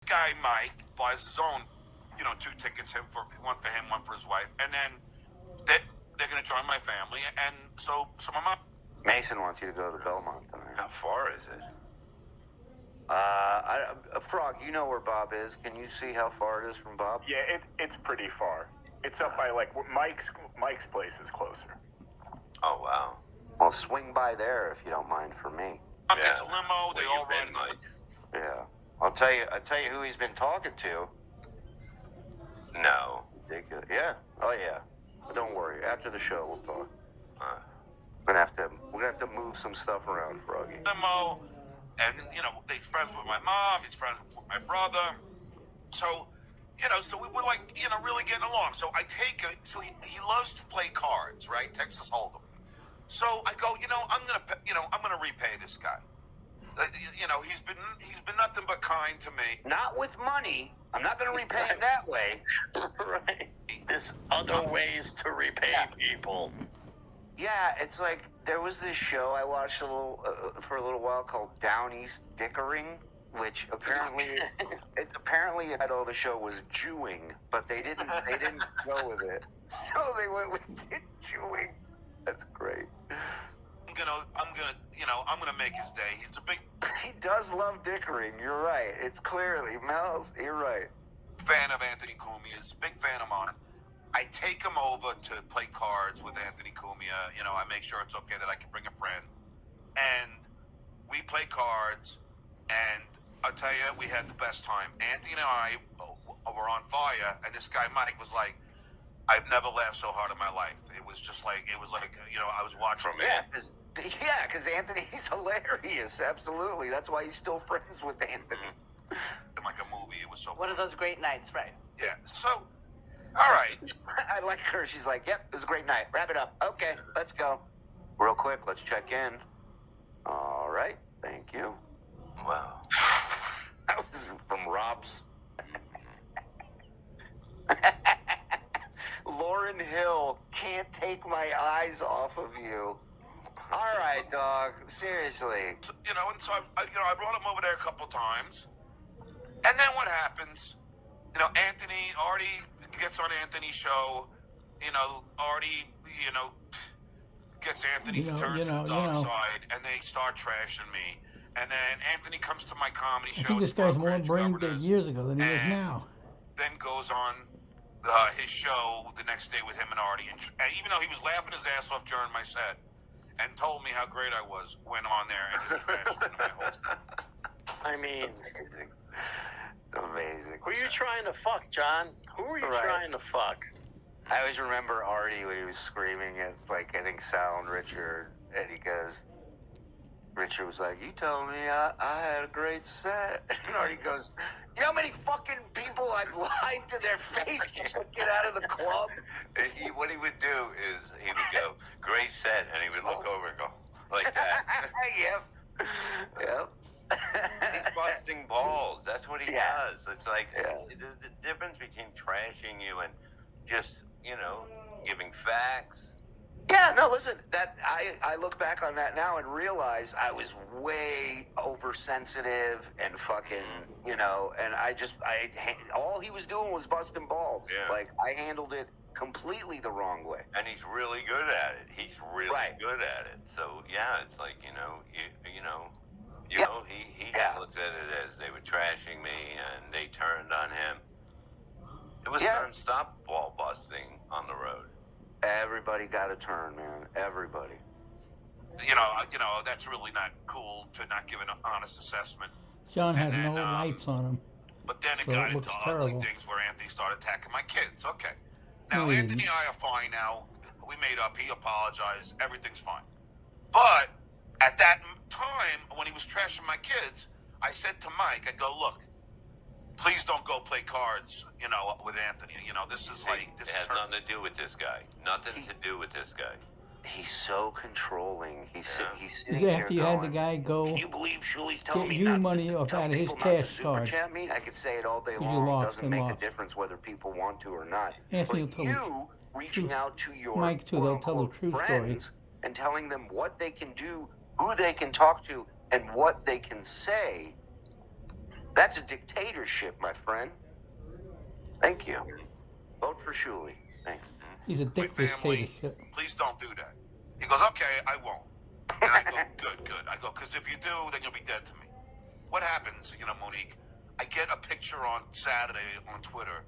This guy Mike buys his own, two tickets, one for him, one for his wife, and then they they're gonna join my family, and so my mom. Mason wants you to go to the Belmont tonight. How far is it? Frog, you know where Bob is. Can you see how far it is from Bob? Yeah, it's pretty far. It's up by Mike's place is closer. Oh wow. Well, swing by there if you don't mind for me. Yeah. It's a limo. They all ride. Mike? Yeah, I'll tell you who he's been talking to. No. Ridiculous. Yeah. Oh yeah. But don't worry. After the show, we'll talk. We're gonna have to move some stuff around, Froggy. Limo, and he's friends with my mom. He's friends with my brother. So, so we were really getting along. So I take it. So he loves to play cards, right? Texas Hold'em. So I go, I'm gonna repay this guy. He's been nothing but kind to me. Not with money. I'm not gonna repay him that way. Right. There's other ways to repay people. Yeah, it's like there was this show I watched for a little while called Down East Dickering, which apparently the title of the show was Jewing, but they didn't go with it, so they went with Jewing. That's great. I'm gonna make his day. He does love dickering. You're right. It's clearly Mel's. You're right. Fan of Anthony Cumia's. Big fan of mine. I take him over to play cards with Anthony Cumia. I make sure it's okay that I can bring a friend, and we play cards. And I'll tell you, we had the best time. Anthony and I were on fire, and this guy Mike was like, "I've never laughed so hard in my life." It was like I was watching. Yeah, because Anthony's hilarious. Absolutely, that's why he's still friends with Anthony. Like a movie, it was so. One of those great nights, right? Yeah. So, all right. I like her. She's like, "Yep, it was a great night. Wrap it up. Okay, let's go." Real quick, let's check in. All right. Thank you. Wow. That was from Rob's. Lauren Hill, can't take my eyes off of you. All right, dog. Seriously. And so I brought him over there a couple times. And then what happens? Anthony already gets on Anthony's show. Already, gets Anthony to turn to the dark side, and they start trashing me. And then Anthony comes to my comedy show. I think this guy's more brain dead years ago than he is now. Then goes on his show the next day with him and Artie. And even though he was laughing his ass off during my set and told me how great I was, went on there and just trashed my whole stuff. I mean, it's amazing. It's amazing. Who are you trying to fuck, John? Who are you trying to fuck? I always remember Artie when he was screaming at, getting sound, Richard, and Richard was like, "You told me I had a great set." And Artie goes, "You know how many fucking people I've lied to their face just to get out of the club?" What he would do is he would go, "Great set," and he would look over and go, like that. Yep. He's busting balls. That's what he does. It's like the difference between trashing you and just, giving facts. Yeah, no, listen, that I look back on that now and realize I was way oversensitive and fucking, and all he was doing was busting balls. Yeah. I handled it completely the wrong way. And he's really good at it. He's really good at it. So, yeah, it's like, he looked at it as they were trashing me and they turned on him. It was non-stop ball busting on the road. Everybody got a turn, man. Everybody. That's really not cool to not give an honest assessment. John had no lights on him. But then it So got it looks into terrible. ugly things where Anthony started attacking my kids. Okay. Now, Anthony and I are fine now. We made up. He apologized. Everything's fine. But at that time, when he was trashing my kids, I said to Mike, I go, "Look, please don't go play cards, with Anthony. This is It has nothing to do with this guy. Nothing to do with this guy. He's so controlling. He's sitting Because here after you had the going, guy go "Can you believe Shuli's telling get me you not money to off tell out of his people not to cash super card. chat me?" I could say it all day You long. It lost doesn't him make off. a difference whether people want to or not. Anthony will But tell you reaching out to your Mike, too, they'll tell the quote-unquote true friends story. and telling them what they can do, who they can talk to, and what they can say That's a dictatorship, my friend. Thank you. Vote for Shuli. Thanks. He's a My dictatorship. please don't do that. He goes, okay, I won't. And I go, good. I go, because if you do, then you'll be dead to me. What happens, Monique? I get a picture on Saturday on Twitter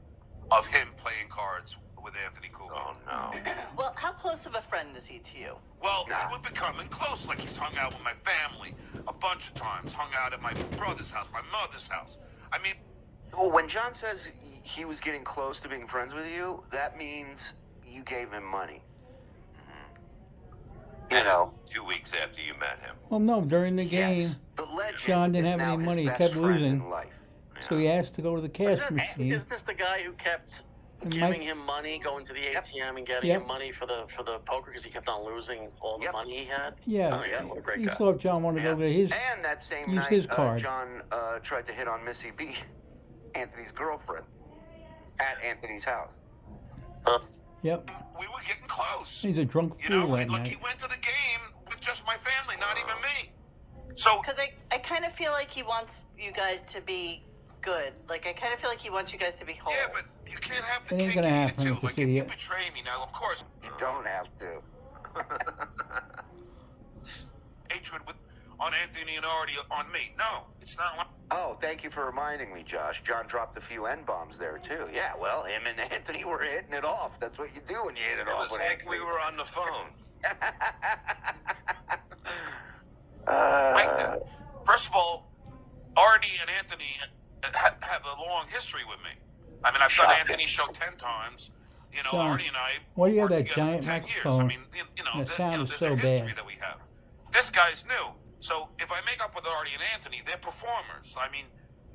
of him playing cards with Anthony Cooper. Oh, no. Well, how close of a friend is he to you? Well, we're becoming close. Like, he's hung out with my family a bunch of times. Hung out at my brother's house, my mother's house. I mean... Well, when John says he was getting close to being friends with you, that means you gave him money. You know. 2 weeks after you met him. Well, no, during the game, Yes, the legend John didn't is have now any his money. He best kept friend losing. in life. so he asked to go to the cash Is machine. this the guy who kept And giving Mike- him money, going to the Yep. ATM and getting Yep. him money for the poker because he kept on losing all the Yep. money he had? Yeah, Oh, yeah, what a great he guy. thought John wanted to go to his. And that same use night, his card. John tried to hit on Missy B, Anthony's girlfriend, at Anthony's house. Yep, We were getting close. he's a drunk fool that Look, night. he went to the game with just my family, not even me. So, Because I kind of feel like he wants you guys to be good. Like, I kind of feel like he wants you guys to be whole. yeah, but you can't have the It ain't cake gonna and eat happen it too. with this Like, if you idiot. betray me now, of course. You don't have to. Hatred on Anthony and Artie on me. No, it's not like... Oh, thank you for reminding me, Josh. John dropped a few N-bombs there, too. Yeah, well, him and Anthony were hitting it off. That's what you do when you hit it It off was with like Anthony. we were on the phone. Like that. First of all, Artie and Anthony have a long history with me. I mean, I've done Anthony's show 10 times. John, Artie and I why do you have worked that together giant for 10 years. I microphone? mean, The sound is there's so a history bad. that we have. This guy's new. So if I make up with Artie and Anthony, they're performers. I mean,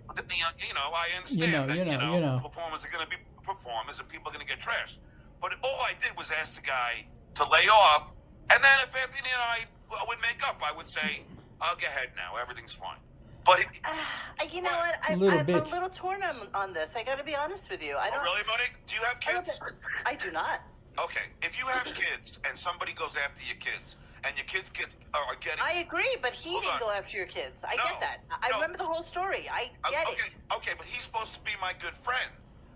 I understand that performers are going to be performers and people are going to get trashed. But all I did was ask the guy to lay off, and then if Anthony and I would make up, I would say, "I'll go ahead now. Everything's fine." But You know what? I'm Little a bitch. little torn on this. I got to be honest with you. I don't. really, Monique? Do you have kids? I do not. Okay, if you have kids and somebody goes after your kids, and your kids are getting... I agree, but he Hold didn't on. go after your kids. I No, get that. I no. remember the whole story. I get it. Okay, but he's supposed to be my good friend.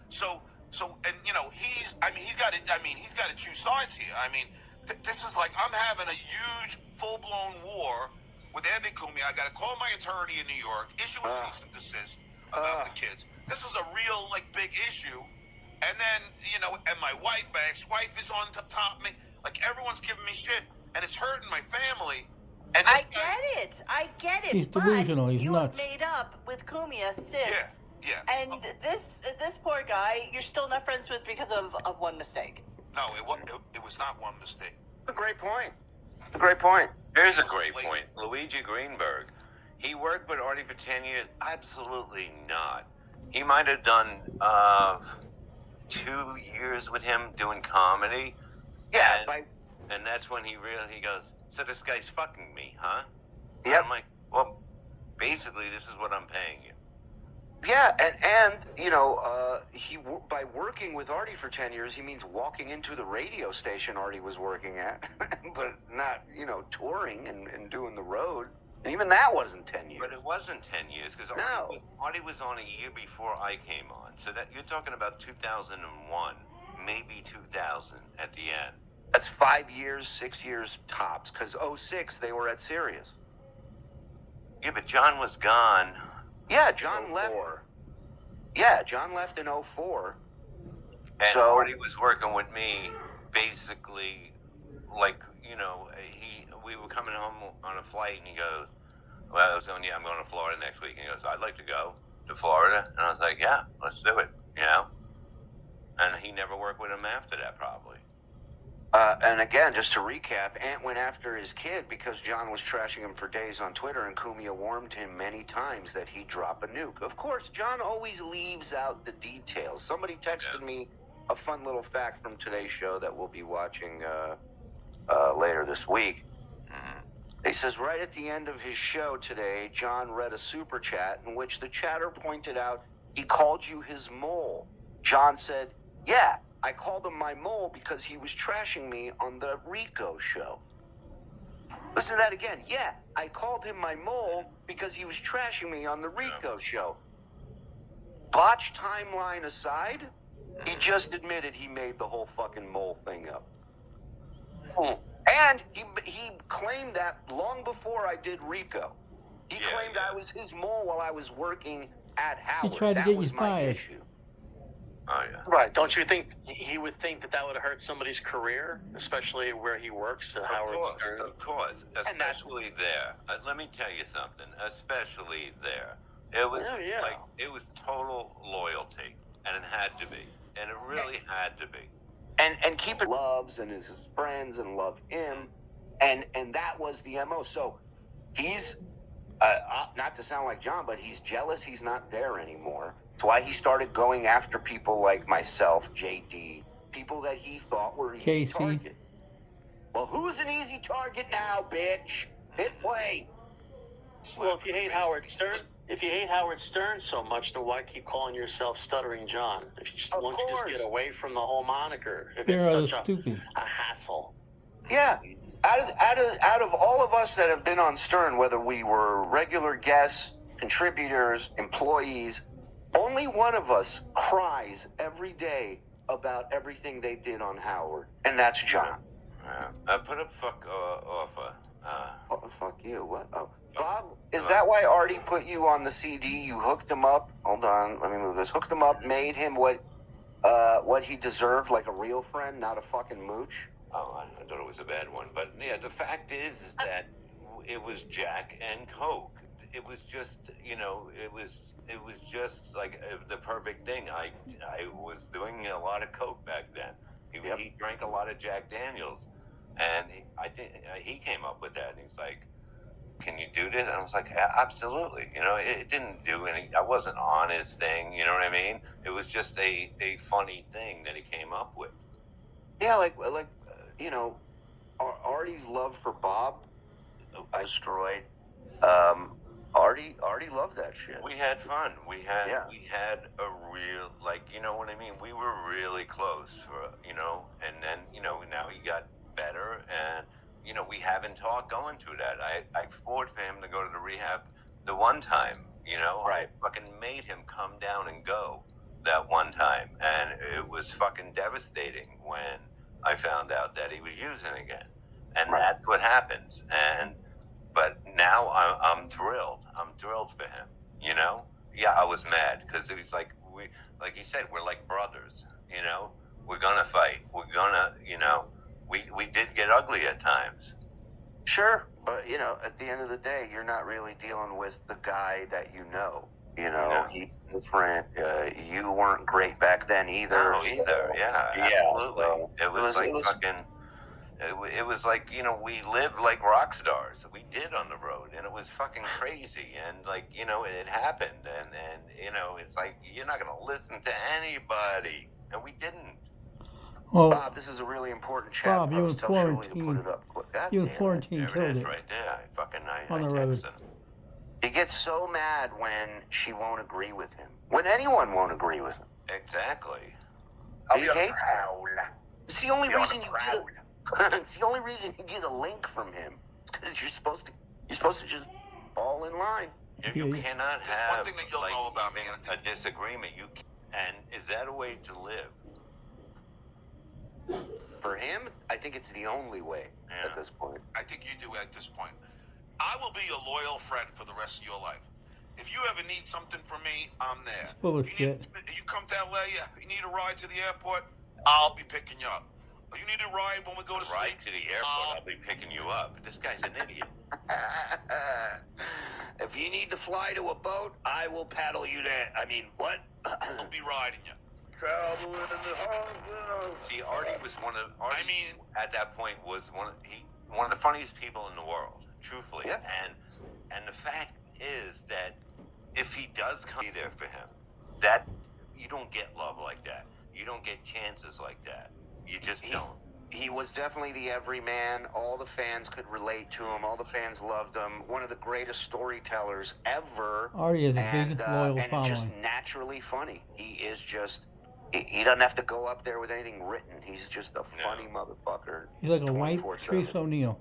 So, and he's got to choose sides here. I mean, this is like I'm having a huge, full-blown war with Anthony Cumia. I got to call my attorney in New York, issue a cease and desist about the kids. This is a real, big issue. And then, and my ex-wife is on top of me. Like, everyone's giving me shit, and it's hurting my family. And I get it. He's but delusional. He's you nuts. have made up with Cumia since. Yeah. And this poor guy, you're still not friends with because of one mistake. No, it was not one mistake. A great point. Great point. Here's a great point. Luigi Greenberg. He worked with Artie for 10 years? Absolutely not. He might have done 2 years with him doing comedy. Yeah, and that's when he goes, so this guy's fucking me, huh? Yep. And I'm like, well, basically this is what I'm paying you. Yeah, and by working with Artie for 10 years, he means walking into the radio station Artie was working at, but not, touring and doing the road. And even that wasn't 10 years. But it wasn't 10 years because Artie was on a year before I came on. So that you're talking about 2001, maybe 2000 at the end. That's 5 years, 6 years tops, because 2006 they were at Sirius. Yeah, but John was gone. Yeah, John left. John left in 2004. And Artie was working with me, basically, we were coming home on a flight, and he goes, well, I'm going to Florida next week. And he goes, I'd like to go to Florida. And I was like, yeah, let's do it, And he never worked with him after that, probably. And again, just to recap, Ant went after his kid because John was trashing him for days on Twitter, and Cumia warned him many times that he'd drop a nuke. Of course, John always leaves out the details. Somebody texted me a fun little fact from today's show that we'll be watching later this week. He says, right at the end of his show today, John read a super chat in which the chatter pointed out he called you his mole. John said, yeah, I called him my mole because he was trashing me on the Rico show. Listen to that again. Yeah, I called him my mole because he was trashing me on the Rico show. botched timeline aside, he just admitted he made the whole fucking mole thing up. And he claimed that long before I did Rico. He claimed I was his mole while I was working at Howard. He tried to that get was you my fired. issue. Oh yeah. Right. Don't you think he would think that would hurt somebody's career, especially where he works at Howard Stern? Of course. Especially there. Let me tell you something. Especially there. It was like, it was total loyalty. And it had to be. And it really had to be. And keep it loves and is his friends and love him. And that was the MO. So he's, not to sound like John, but he's jealous he's not there anymore. That's why he started going after people like myself, JD, people that he thought were easy target. Well, who's an easy target now, bitch? Hit play. Well, if you hate Howard Stern so much, then why keep calling yourself Stuttering John? If you just want to just get away from the whole moniker, if it's such a hassle. Yeah. Out of all of us that have been on Stern, whether we were regular guests, contributors, employees, only one of us cries every day about everything they did on Howard, and that's John. Put up fuck offer. Fuck you. What? Oh, Bob, is that why Artie put you on the CD? You hooked him up. Hold on, let me move this. Hooked him up, made him what he deserved, like a real friend, not a fucking mooch. Oh, I thought it was a bad one. But yeah, the fact is that it was Jack and Coke. It was just, it was just like the perfect thing. I was doing a lot of Coke back then. He drank a lot of Jack Daniels, and he came up with that. And he's like, "Can you do this?" And I was like, "Absolutely." It didn't do any. I wasn't on his thing. You know what I mean? It was just a funny thing that he came up with. Yeah, like Artie's love for Bob, I destroyed. Artie loved that shit. We had fun. We had a real, you know what I mean? We were really close and then, now he got better and, we haven't talked going through that. I fought for him to go to the rehab the one time, I fucking made him come down and go that one time. And it was fucking devastating when I found out that he was using again. And that's what happens. But now I'm thrilled. I'm thrilled for him, Yeah, I was mad because it was like he said, we're like brothers, We're gonna fight. We're gonna, we did get ugly at times. Sure, but at the end of the day, you're not really dealing with the guy that you know. He's different. You weren't great back then either. No, either. Yeah, absolutely. It was fucking. It was like, we lived like rock stars. We did on the road, and it was fucking crazy. And it happened, and it's like you're not gonna listen to anybody, and we didn't. Well, Bob, this is a really important chat. Bob, you were Tell Shirley to put quarantined. it up. God You were damn it. quarantined, There killed it is, it. right there. I On the road. texted him. He gets so mad when she won't agree with him. When anyone won't agree with him. Exactly. He hates it. It's the only reason you get it's the only reason you get a link from him. Because you're supposed to just fall in line. You cannot There's have one thing that you'll know about me, a disagreement. And is that a way to live? For him, I think it's the only way at this point. I think you do at this point. I will be a loyal friend for the rest of your life. If you ever need something from me, I'm there. Full of You come to LA, you need a ride to the airport, I'll be picking you up. You need a ride when we go to sleep. Ride to the airport, I'll be picking you up. This guy's an idiot. If you need to fly to a boat, I will paddle you there. I mean, what? I'll be riding you. Travel in the hospital. See, Artie was at that point was one of the funniest people in the world, truthfully. Yeah. And the fact is that if he does come be there for him, that you don't get love like that. You don't get chances like that. You just don't. He was definitely the everyman. All the fans could relate to him. All the fans loved him. One of the greatest storytellers ever. Artie has a big, loyal and just following. naturally funny. He is just. He doesn't have to go up there with anything written. He's just a funny motherfucker. He's like a white 24/7. Trace O'Neill.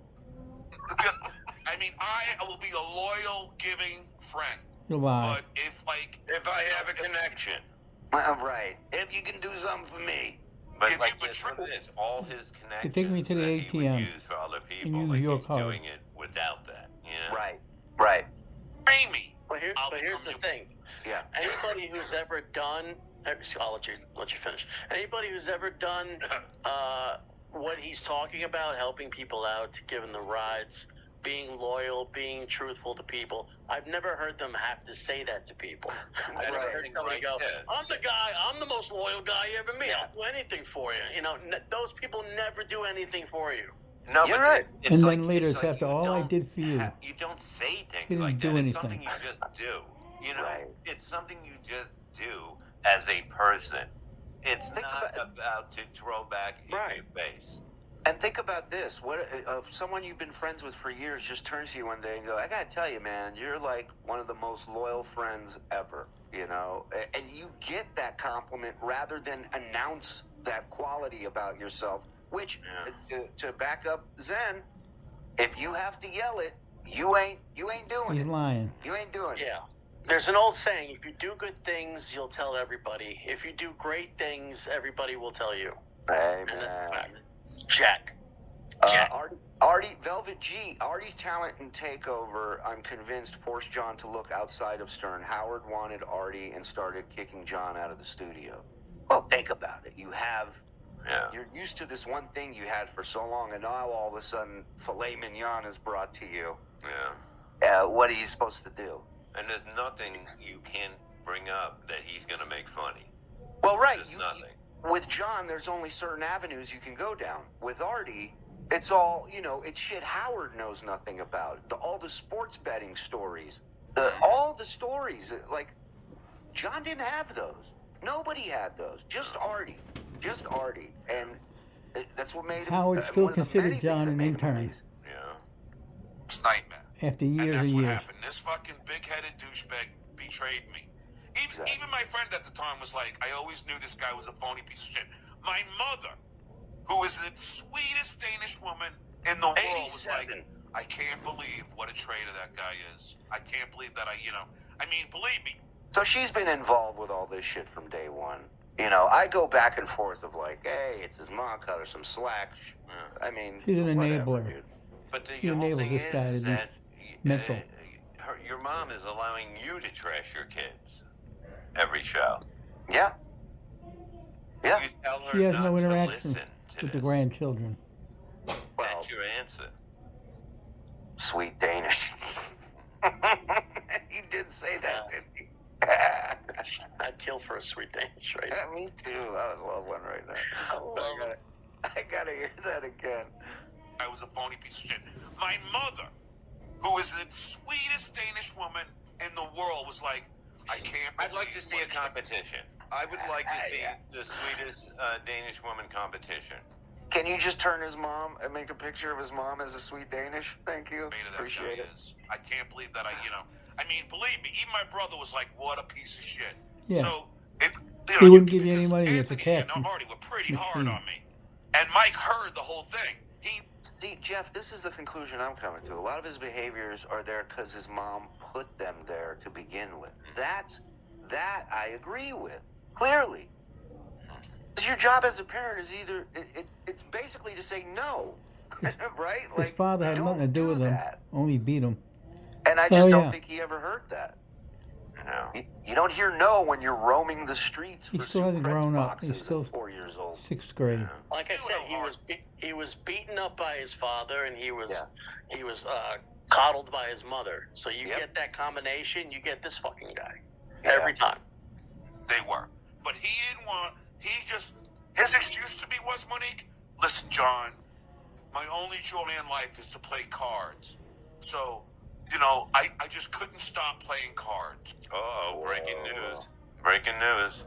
I mean, I will be a loyal, giving friend. You lie. But if I have a connection. Right. If you can do something for me. But If like you that's betray- what it is. All his connections take me to the that he would ATM use for other people, use like your he's card. doing it without that. You know? Right. pay me, But here's the thing. Yeah. Anybody who's ever done, I'll let you finish. Anybody who's ever done what he's talking about, helping people out, giving the rides, being loyal, being truthful to people, I've never heard them have to say that to people. I've never heard somebody go, I'm the guy, I'm the most loyal guy you ever met. I'll do anything for you. You know, those people never do anything for you. No, You're but right. it's And like, then later, it's like after you all I don't did for you, you don't say things you didn't like do that. anything. It's something you just do. You know, Right. it's something you just do as a person. It's Think not about to throw back in your face. And think about this: what if someone you've been friends with for years just turns to you one day and go, "I gotta tell you, man, you're like one of the most loyal friends ever." You know, and you get that compliment rather than announce that quality about yourself. Which, to back up Zen, if you have to yell it, you ain't doing he's it. lying. You ain't doing it. Yeah. There's an old saying, if you do good things, you'll tell everybody. If you do great things, everybody will tell you. Amen. And that's a fact. Jack. Artie, Velvet G, Artie's talent and takeover, I'm convinced, forced John to look outside of Stern. Howard wanted Artie and started kicking John out of the studio. Well, think about it. You're used to this one thing you had for so long, and now all of a sudden, filet mignon is brought to you. Yeah. What are you supposed to do? And there's nothing you can bring up that he's going to make funny. Well, right. There's nothing. With John, there's only certain avenues you can go down. With Artie, it's all, it's shit Howard knows nothing about. All the sports betting stories. All the stories. Like, John didn't have those. Nobody had those. Just Artie. And that's what made him... Howard still considered John an intern Yeah. It's nightmare. after And years that's and what years. happened. This fucking big-headed douchebag betrayed me. Even my friend at the time was like, I always knew this guy was a phony piece of shit. My mother, who is the sweetest Danish woman in the world, was like, I can't believe what a traitor that guy is. I can't believe that believe me. So she's been involved with all this shit from day one. I go back and forth of like, hey, it's his mom, cut her some slack. I mean, She's an whatever, enabler. dude. But the She whole enables thing this guy to is be that mental. your mom is allowing you to trash your kids every show. Yeah. You tell her She has not no to interaction listen to with the this. grandchildren. Well, That's your answer. sweet Danish. He did say that, didn't he? I'd kill for a sweet Danish right now. Me too. I would love one right now. I gotta hear that again. I was a phony piece of shit. My mother, who is the sweetest Danish woman in the world, was like, I can't believe I'd like to see what a competition. I would like to see the sweetest Danish woman competition. Can you just turn his mom and make a picture of his mom as a sweet Danish? Thank you. Appreciate it. I can't believe that believe me, even my brother was like, what a piece of shit. Yeah. So, He wouldn't give you any money if the Anthony cat and Artie were pretty machine. hard on me. And Mike heard the whole thing. See, Jeff, this is the conclusion I'm coming to. A lot of his behaviors are there because his mom put them there to begin with. That I agree with, clearly. Because your job as a parent is either, it's basically to say no, right? His father had nothing to do with him, only beat him. And I just don't think he ever heard that. No. You don't hear no when you're roaming the streets He for still hasn't Sucrets grown up. boxes He's still at 4 years old. 6th grade. Like I said, he was beaten up by his father, and he was coddled by his mother. So you get that combination, you get this fucking guy every time. They were. But he didn't want, his excuse to me was, Monique, listen, John, my only joy in life is to play cards. So, I just couldn't stop playing cards. Oh, breaking news. Breaking news.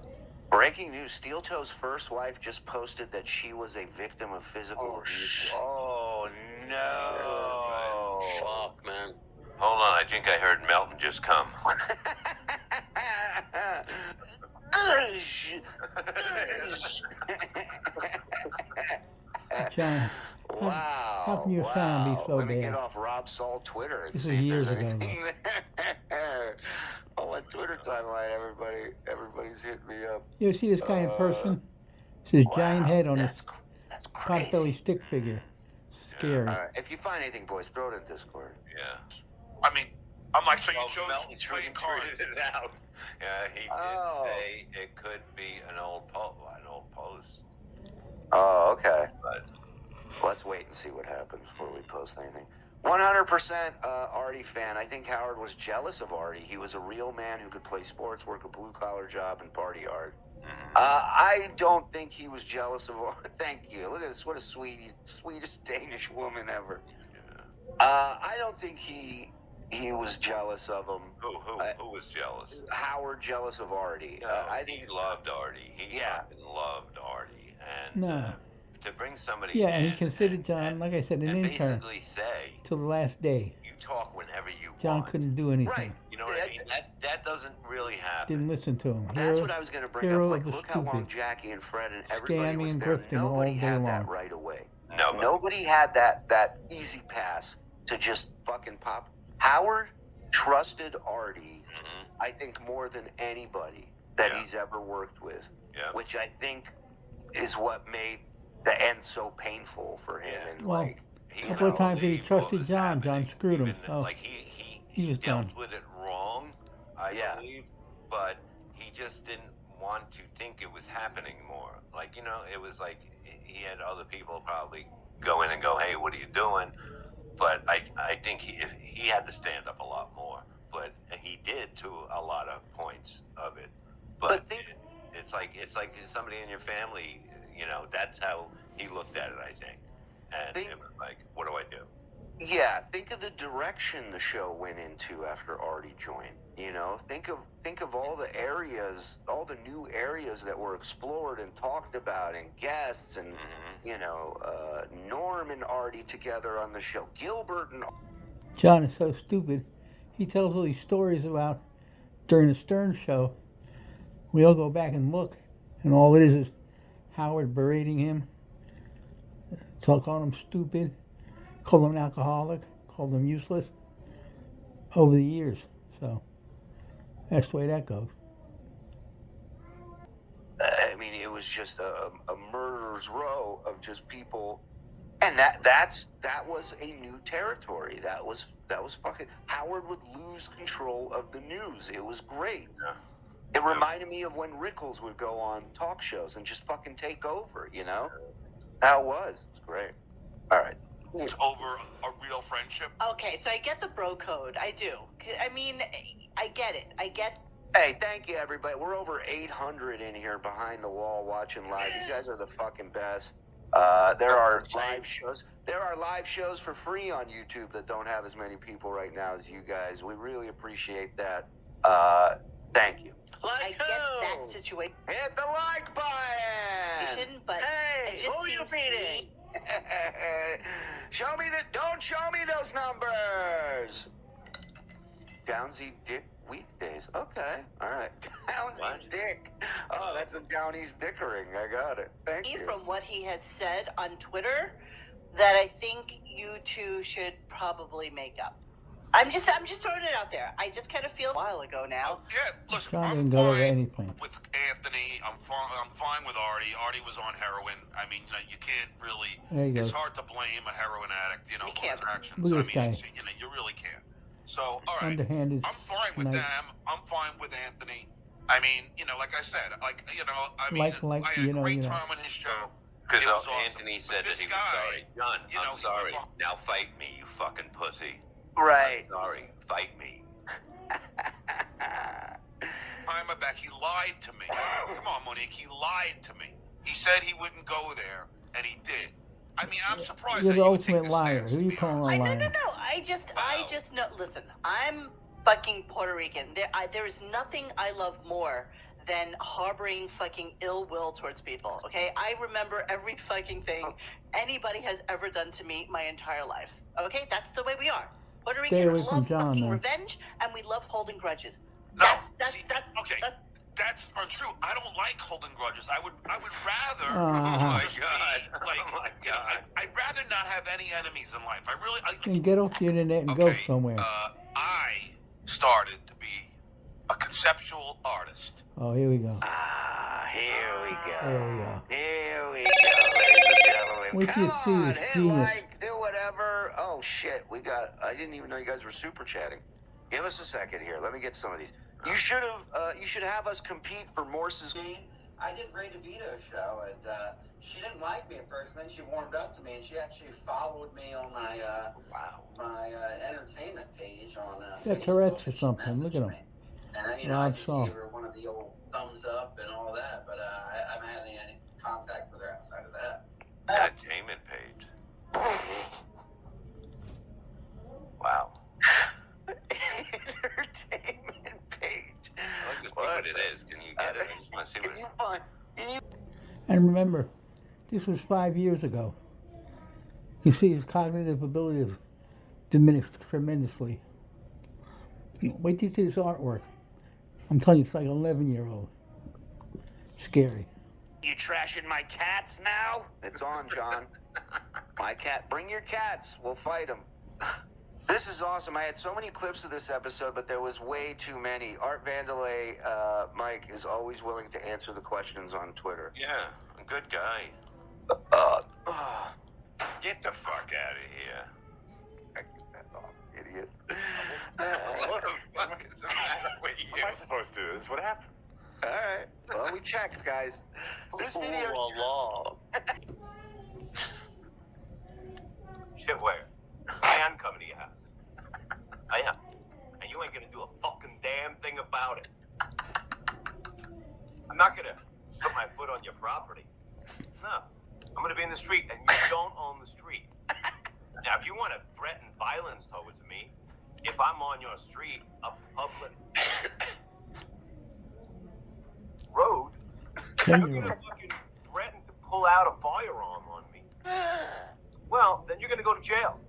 Breaking news, Steel Toe's first wife just posted that she was a victim of physical abuse. Oh, no. Fuck, man. Hold on, I think I heard Melton just come. John, Wow. how can your sound be so Let me bad? get off Rob Saul Twitter and This see is if years there's ago, anything there. Twitter timeline, everybody's hitting me up. You ever see this guy in person? It's his giant head on his That's potbelly crazy. stick figure. Scary. All right, if you find anything, boys, throw it in Discord. Yeah. I mean, I'm like, so you Well, chose Melton playing cards. tweeted it out. Yeah, he did say it could be an old post. Oh, okay. But Let's wait and see what happens before we post anything. 100% Artie fan. I think Howard was jealous of Artie. He was a real man who could play sports, work a blue-collar job, and party hard. I don't think he was jealous of Artie. Thank you. Look at this. What a sweetest Danish woman ever. I don't think he was jealous of him. who was jealous? Howard jealous of Artie. No, I think he loved Artie. He fucking loved Artie. And No. to bring somebody Yeah, in and he considered John, like I said, an and intern basically say, till the last day. you talk whenever you John want. couldn't do anything. right. You know what I mean? That doesn't really happen. Didn't listen to him. That's what I was going to bring hero up. of Like, the look how long stupid. Jackie and Fred and everybody was Scamming and there. grifting Nobody all day had that long. right away. Nobody had that easy pass to just fucking pop. Howard trusted Artie, I think, more than anybody that he's ever worked with, which I think is what made the end so painful for him. And Well, like, a couple of times that he trusted John, John screwed him. Even, So like he was dealt done. with it wrong, I believe, but he just didn't want to think it was happening more. Like, you know, it was like he had other people probably go in and go, hey, what are you doing? But I think he had to stand up a lot more. But he did to a lot of points of it. But it's like somebody in your family, you know, that's how he looked at it, I think. And it was like, what do I do? yeah, think of the direction the show went into after Artie joined. You know, think of all the areas, all the new areas that were explored and talked about, and guests, and you know, Norm and Artie together on the show, Gilbert and. John is so stupid. He tells all these stories about during the Stern show. We all go back and look, and all it is Howard berating him, calling him stupid, called him an alcoholic, called him useless over the years. So that's the way that goes. I mean, it was just a murderer's row of just people, and that was a new territory. That was fucking. Howard would lose control of the news. It was great. Yeah. It reminded me of when Rickles would go on talk shows and just fucking take over. You know, how it was. It's great. All right. It's over a real friendship. Okay, so I get the bro code. I do. I mean, I get it. Hey, thank you, everybody. We're over 800 in here behind the wall watching live. You guys are the fucking best. There are live shows. There are live shows for free on YouTube that don't have as many people right now as you guys. We really appreciate that. Thank you. I get that situation. Hit the like button. But Hey, it just who you seems to beating? me. Show me don't show me those numbers. Downsy Dick weekdays. Okay. All right. Downsy Dick. Oh, that's a Downey's Dickering. I got it. Thank you. From what he has said on Twitter, that I think you two should probably make up. I'm just throwing it out there. I just kind of feel a while ago now. Yeah, listen, John I'm didn't go over fine anything. with Anthony. I'm fine with Artie. Artie was on heroin. I mean, you know, you can't really. There you It's go. hard to blame a heroin addict, you know, You for can't. his actions. Look at I this mean, guy. you know, you really can't. So, all right, Underhanded I'm fine with snipe. them. I'm fine with Anthony. I mean, you know, like I said, like you know, I mean, Like, I had you a know, great you know. time on his show. Because It was awesome. Anthony But said this that he was guy, sorry. John, you know, I'm he sorry. went Now fight me, you fucking pussy. Right. I'm sorry. Fight me. Behind my back, he lied to me. Come on, Monique, he lied to me. He said he wouldn't go there, and he did. I mean, I'm surprised You're that the you would take ultimate this liar. stance, Who to you be calling honest. a liar? No. I just know. Listen, I'm fucking Puerto Rican. There is nothing I love more than harboring fucking ill will towards people. Okay, I remember every fucking thing anybody has ever done to me my entire life. Okay, that's the way we are. Puerto Stay away Ricans from love John, fucking though. revenge, and we love holding grudges. No, That's see, okay. That's untrue. I don't like holding grudges. I would rather Ah. just Oh, my be God. like, Oh, my you know, God. I'd rather not have any enemies in life. Then get off the internet and go somewhere. I started to be a conceptual artist. Oh, here we go. Here we go. There we go. Here we go, ladies and gentlemen. Wait till you Come see on, this hit genius. Like, do whatever. Oh shit, I didn't even know you guys were super chatting. Give us a second here. Let me get some of these. You should have us compete for Morse's. I did Ray DeVito's show, and she didn't like me at first. And then she warmed up to me, and she actually followed me on my entertainment page on Yeah, Facebook. Tourette's or She something. Look at messaged him. me. And then, I Rob just Saul. gave her one of the old thumbs up and all that, but I haven't had any contact with her outside of that. Entertainment page. Wow. Entertainment page. I like to see what it is. Can you get it? I just want to see what it is. And remember, this was 5 years ago. You see his cognitive abilities diminished tremendously. Wait till you see this artwork. I'm telling you, it's like an 11-year-old. Scary. You trashing my cats now? It's on, John. My cat. Bring your cats. We'll fight them. This is awesome. I had so many clips of this episode, but there was way too many. Art Vandelay, Mike, is always willing to answer the questions on Twitter. Yeah, a good guy. Get the fuck out of here. Idiot. What the fuck is the matter with you? What am I supposed to do? This is what happened. All right. Well, we checked, guys. This video. Oh, Shit, where? I am coming to your house. I am. And you ain't gonna do a fucking damn thing about it. I'm not gonna put my foot on your property. No. I'm gonna be in the street, and you don't own the street. Now, if you want to threaten violence towards me, if I'm on your street, a public road, you're gonna fucking threaten to pull out a firearm on me. Well, then you're gonna go to jail.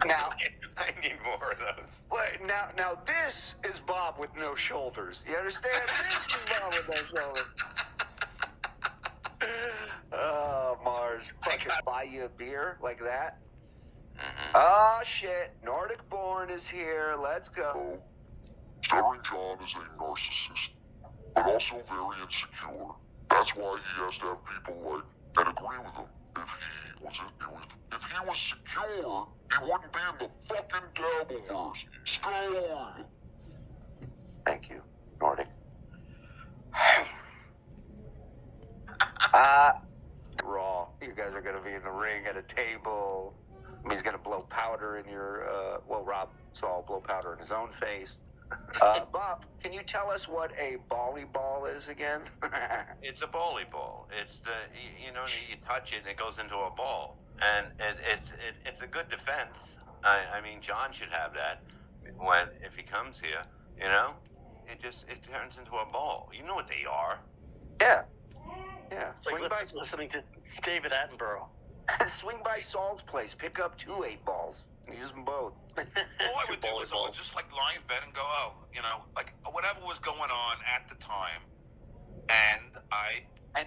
Now, I need more of those. wait, now this is Bob with no shoulders. You understand? This is Bob with no shoulders. Oh, Mars. Fucking buy you a beer like that? Oh, shit. Nordic Born is here. Let's go. Stuttering John is a narcissist, but also very insecure. That's why he has to have people like and agree with him. If he was secure, he wouldn't be in the fucking Dabbleverse. Scored! Thank you, Nordic. Raw. You guys are going to be in the ring at a table. He's going to blow powder in your, Rob Saul blow powder in his own face. Bob, can you tell us what a ball is again? It's a volleyball. It's you touch it and it goes into a ball, and it's a good defense. I mean, John should have that if he comes here. It turns into a ball. You know what they are. Yeah. it's like listening to David Attenborough. Swing by Saul's place. Pick up 2 8-balls. Use them both. All I would do is I would just lie in bed and go, whatever was going on at the time, And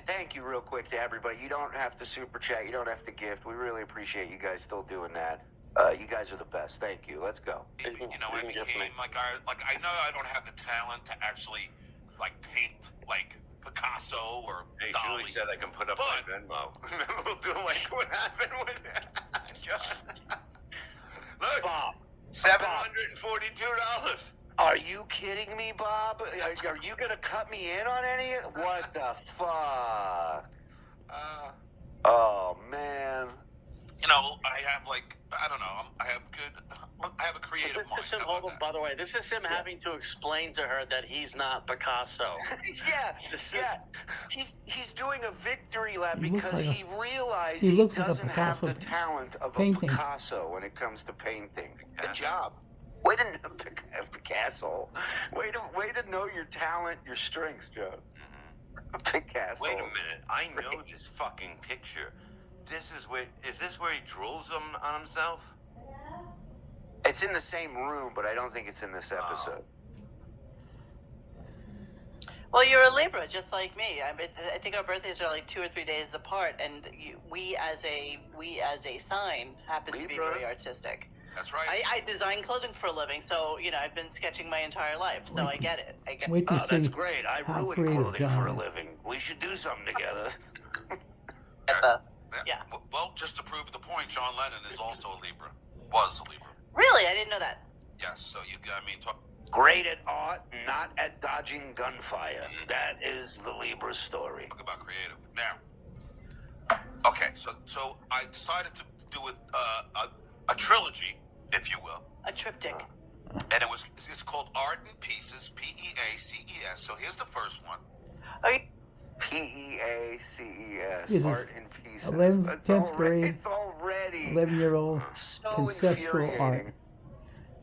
thank you real quick to everybody. You don't have to super chat. You don't have to gift. We really appreciate you guys still doing that. You guys are the best. Thank you. Let's go. I became I know I don't have the talent to actually paint Picasso or Hey, Dolly. Julie said I can put up my Venmo. We'll do what happened with John. Look, Bob. $742. Are you kidding me, Bob? Are you going to cut me in on any of it? What the fuck? Oh, man. I have I have a creative This mind. is him. How about that? By the way, this is him having to explain to her that he's not Picasso. He's doing a victory lap He looks because like he realized he he looks like a doesn't have Picasso the talent of painting. a Picasso when it comes to painting. Good Picasso. job. Way to Picasso. Way to know your talent, your strengths, Joe. Picasso. Wait a minute. I know this fucking picture. Is this where he drools on himself? It's in the same room, but I don't think it's in this episode. Well, you're a Libra, just like me. I think our birthdays are 2 or 3 days apart, and we as a sign happen to be Libra? very artistic. That's right. I design clothing for a living, so I've been sketching my entire life, so I get it. Wait to Oh, that's see great. I how ruin creative clothing for a John is. living. We should do something together. Yeah. Well, just to prove the point, John Lennon is also a Libra. Was a Libra. Really, I didn't know that. Yes. So talk. Great at art, not at dodging gunfire. That is the Libra story. Talk about creative. Now, okay, so I decided to do a trilogy, if you will, A triptych. and it's called Art in Pieces, P-E-A-C-E-S. So here's the first one. Okay. P-E-A-C-E-S. This is Art in Pieces. 11th, 10th grade. It's already 11-year-old so conceptual art. infuriating.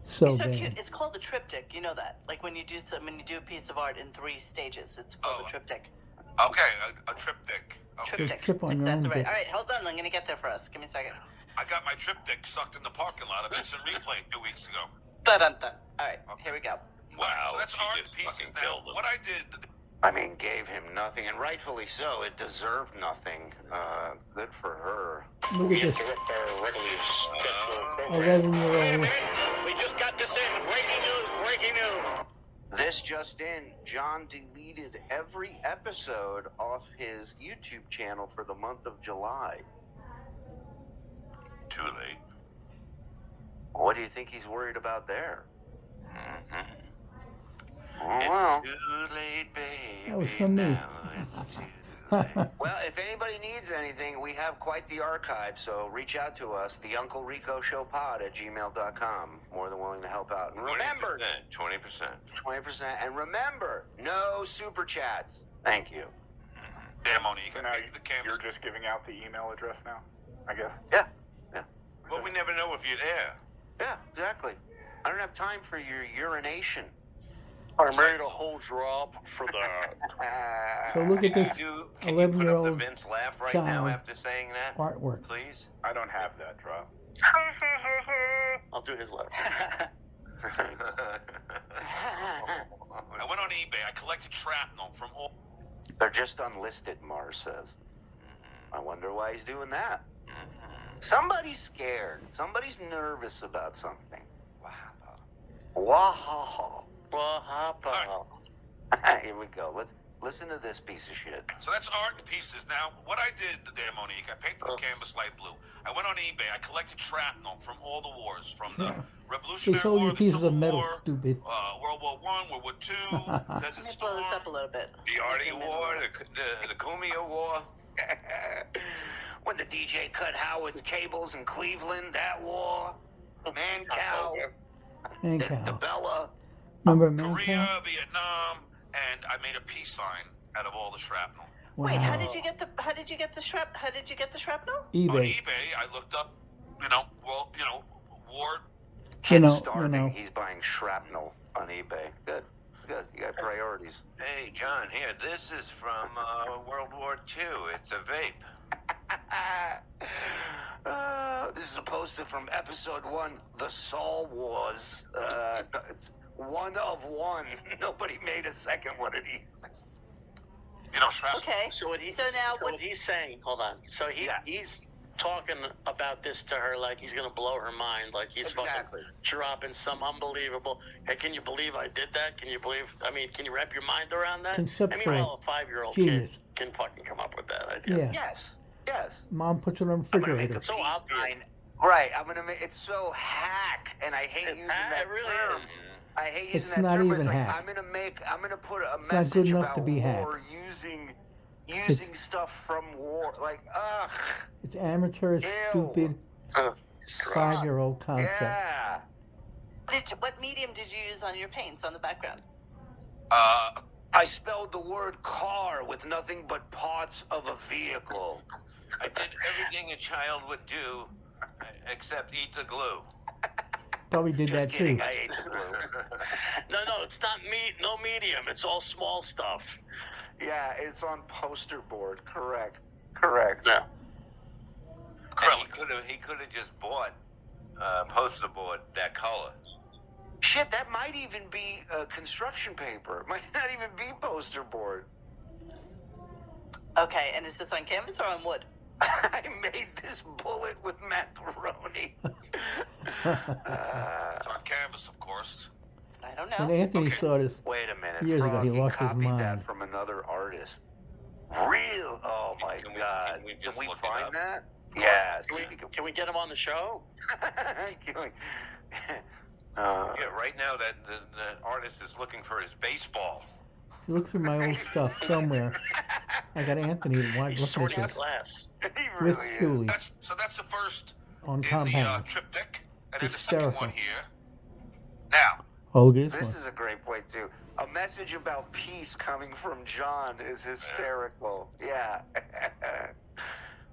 So It's so bad. cute. It's called the triptych. You know that. Like when you do a piece of art in 3 stages, it's called a triptych. Okay, a triptych. Okay. Triptych. Trip on your Exactly own right. dick. All right, hold on. I'm gonna get there for us. Give me a second. I got my triptych sucked in the parking lot of Instant Replay 2 weeks ago. Dun dun dun. All right, here we go. Wow. So that's she Art in just Pieces. fucking Now, killed him. what I did. I mean, gave him nothing, and rightfully so. It deserved nothing. Good for her. Look at this Interrupt our regularly scheduled program. 11-year-old. We just got this in. Breaking news, breaking news. This just in, John deleted every episode off his YouTube channel for the month of July. Too late. What do you think he's worried about there? Mm-hmm. Oh, well. Too late, baby. That was from me. Now it's too late. Well, if anybody needs anything, we have quite the archive, so reach out to us, the Uncle Rico Show Pod at gmail.com. More than willing to help out. And remember, 20%. 20%. And remember, no super chats. Thank you. Damn, Monique, So I now picked the canvas. you're just giving out the email address now, I guess. Yeah. Well, we never know if you're there. Yeah, exactly. I don't have time for your urination. I made a whole drop for that. So look at this Can you put up the 11-year-old Vince laugh right now child after saying that? artwork. Please? I don't have that drop. I'll do his laugh. I went on eBay. I collected shrapnel from all. They're just unlisted, Mars says. I wonder why he's doing that. Somebody's scared. Somebody's nervous about something. Wow. Wow. Here we go. Let's listen to this piece of shit. So that's Art in Pieces. Now, what I did there, Monique, I painted the canvas light blue. I went on eBay. I collected shrapnel from all the wars, from the Yeah. Revolutionary They sold War, you the pieces Civil of metal, War, stupid. World War I, World War II, Let Desert me blow this Storm. up a little bit. The Artie War, the Cumia War. When the DJ cut Howard's cables in Cleveland, that war. Man cow. Man The cow. Bella. Remember Man Korea, cow? Vietnam, and I made a peace sign out of all the shrapnel. Wow. Wait, how did you get the shrapnel? On eBay. eBay, I looked up, war. Kid's starving. He's buying shrapnel on eBay. Good. You got priorities. Hey, John, here, this is from World War II. It's a vape. This is a poster from episode 1, The Saul Wars. It's 1 of 1. Nobody made a second one of these. Shrapnel. Okay. So what he's saying, hold on. So he's talking about this to her like he's gonna blow her mind, like he's fucking dropping some unbelievable. Hey, can you believe I did that? Can you wrap your mind around that? Conceptual Well, a 5-year-old genius. kid can fucking come up with that idea. Yeah. Yes. Mom puts it on the I'm gonna make refrigerator. a peace sign. Right. I'm gonna make it's so hack, and I hate using that It really term. is. I hate It's using that not term. even It's like hack. I'm gonna put a It's not message good enough about to be hack. war using stuff from war. Like, ugh. It's amateur, stupid, 5-year-old concept. Yeah. What medium did you use on your paints on the background? I spelled the word car with nothing but parts of a vehicle. I did everything a child would do except eat the glue. Probably did Just that kidding. too. I ate the glue. No, it's not no medium. It's all small stuff. Yeah, it's on poster board. Correct. Yeah. And he could have just bought poster board that color. Shit, that might even be construction paper. It might not even be poster board. Okay, and is this on canvas or on wood? I made this bullet with macaroni. It's on canvas, of course. I don't When know. Anthony saw this Wait a minute. years ago, Frog, he lost his copied mind. that from another artist. Real? Oh my God! Can we look it find up? that? Yeah. Can we get him on the show? Can we- Yeah, right now that the artist is looking for his baseball. Look through my old stuff somewhere. I got Anthony to watch. He's Look at sorting this glass. he with really is. Julie That's the first on in the compound. triptych, and then the second Hysterical. one here. Now, Oh, this This one. is a great point too. A message about peace coming from John is hysterical. Yeah.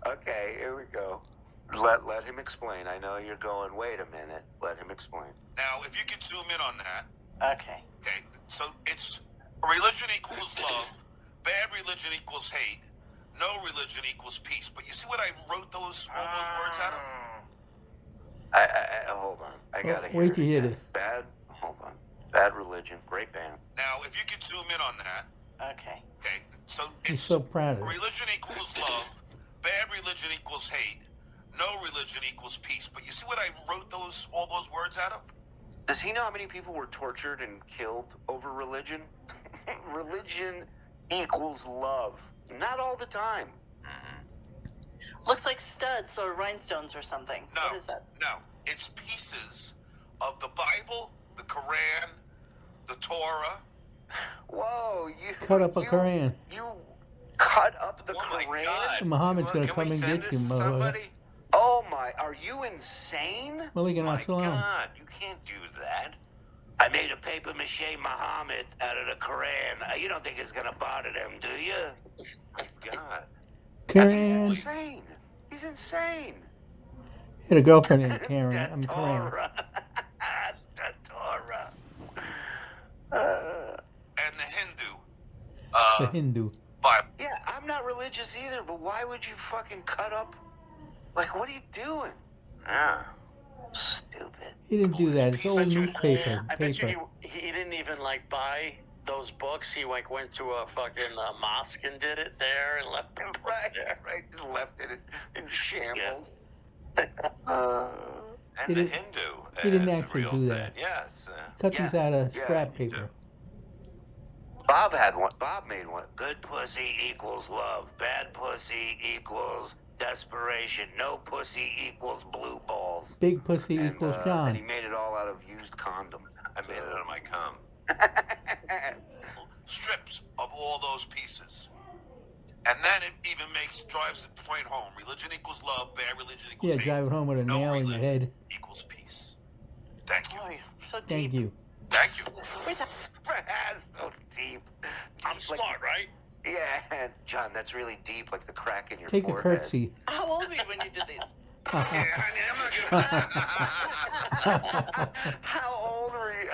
Okay, here we go. Let him explain. I know you're going. Wait a minute. Let him explain. now, if you could zoom in on that. Okay. Okay, so it's religion equals love, bad religion equals hate, no religion equals peace. But you see what I wrote all those words out of? I hold on. I gotta hear wait it to hear again. this. Hold on. Bad religion. Great band. Now, if you could zoom in on that. Okay. Okay, so He's it's so proud of it. religion equals love, bad religion equals hate, no religion equals peace. But you see what I wrote all those words out of? Does he know how many people were tortured and killed over religion? Religion equals love. Not all the time. Looks like studs or rhinestones or something. No, What is that? no, it's pieces of the Bible, the Quran, the Torah. Whoa, you Cut up a Quran. You cut up the Oh my Quran? God. Muhammad's gonna Can come we and send get this you, to motherfucker. somebody? Oh my, are you insane? Malik and My Assalam. God, you can't do that. I made a paper mache Muhammad out of the Quran. You don't think it's gonna bother them, do you? My God. He's Karen. insane. He's insane. He had a girlfriend named Karen. I'm Karen. Torah. The Torah. And the Hindu The Hindu. Bible. Yeah, I'm not religious either, but why would you fucking cut up? Like, what are you doing? Yeah. Stupid. He didn't do that. It's old newspaper. I bet you Paper. he didn't even like buy those books. He like went to a fucking mosque and did it there and left them Right, there. right. Just left it in shambles. And He the didn't- Hindu. he didn't is the actually real do thing. that. Yes. Cut these out of scrap you paper. Bob had one. Bob made one. Good pussy equals love. Bad pussy equals desperation. No pussy equals blue balls. Big pussy And, equals and he John. made it all out of used condom. I made it out of my cum. Strips of all those pieces. And then it even drives the point home. Religion equals love, bad religion equals Yeah, hate. drive it home with a No nail in your religion head. equals peace. Thank you. Oh, you're so deep. Thank you. Thank you. That's so deep. I'm smart, right? Yeah, John, that's really deep, like the crack in your Take a forehead. curtsy. How old were you when you did these? How old were you?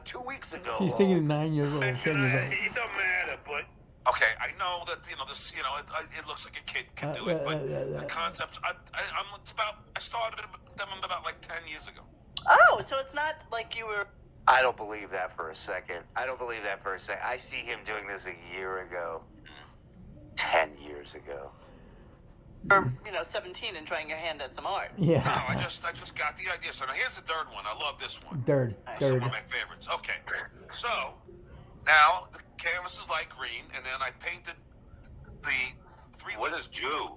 2 weeks ago. She's thinking 9 years old, 10 years old. It don't matter, but Okay, I know that this. It looks like a kid can do it, but the concepts. I started them about like 10 years ago. Oh, so it's not like you were. I don't believe that for a second. I see him doing this a year ago. 10 years ago. Or, 17 and trying your hand at some art. Yeah. No, I just got the idea. So now here's the third one. I love this one. Dirt. This is Dirt. one of my favorites. Okay, so now the canvas is light green, and then I painted the three. What is goo?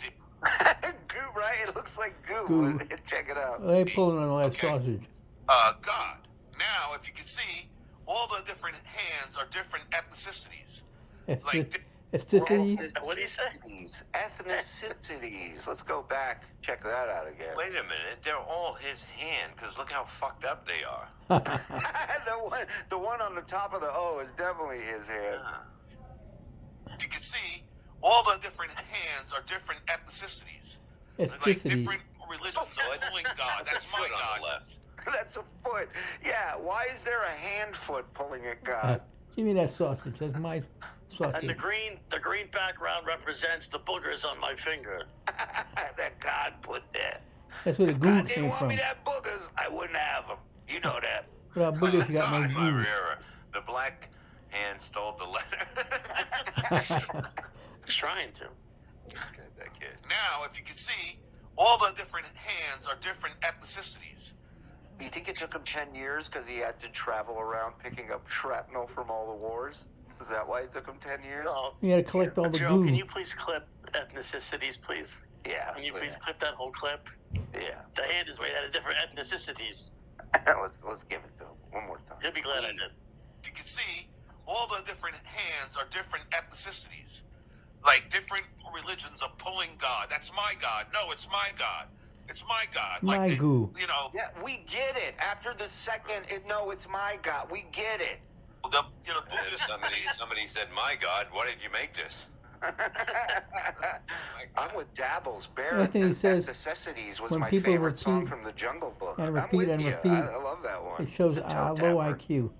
Goo, right? It looks like goo. Goo. Check it out. They pulling on all that Okay. sausage. God. Now, if you can see, all the different hands are different ethnicities. Ethnicities. What do you say? Ethnicities. Let's go back. Check that out again. Wait a minute. They're all his hand, because look how fucked up they are. the one on the top of the O is definitely his hand. If you can see, all the different hands are different ethnicities. Like Ethnicities. different religions are pulling God. That's my Foot on God. the left. That's a foot. Yeah, why is there a hand foot pulling at God? Give me that sausage. That's my sausage. And the green background represents the boogers on my finger. That God put there. That's where the If goo God didn't came want from. me to have boogers, I wouldn't have them. You know that. Without boogers, you got no God, my goo. rear. The black hand stole the letter. Trying to. That kid. Now, if you can see, all the different hands are different ethnicities. You think it took him 10 years because he had to travel around picking up shrapnel from all the wars? Is that why it took him 10 years? No. You gotta collect all the Joe, goo. can you please clip ethnicities, please? Yeah. Can you please clip that whole clip? Yeah. The hand is made out of different ethnicities. let's give it to him one more time. You'll be glad I did. If you can see, all the different hands are different ethnicities. Like different religions are pulling God. That's my God. No, it's my God. It's my God. My like goo. You know. Yeah, we get it. After the second, no, it's my God. We get it. Buddhists Somebody said, "My God, why did you make this?" I'm with Dabbles. Anthony says Necessities was when my people favorite song repeat from the Jungle Book. and I'm repeat with and you. repeat, I love that one. it shows The toe low tapper. IQ.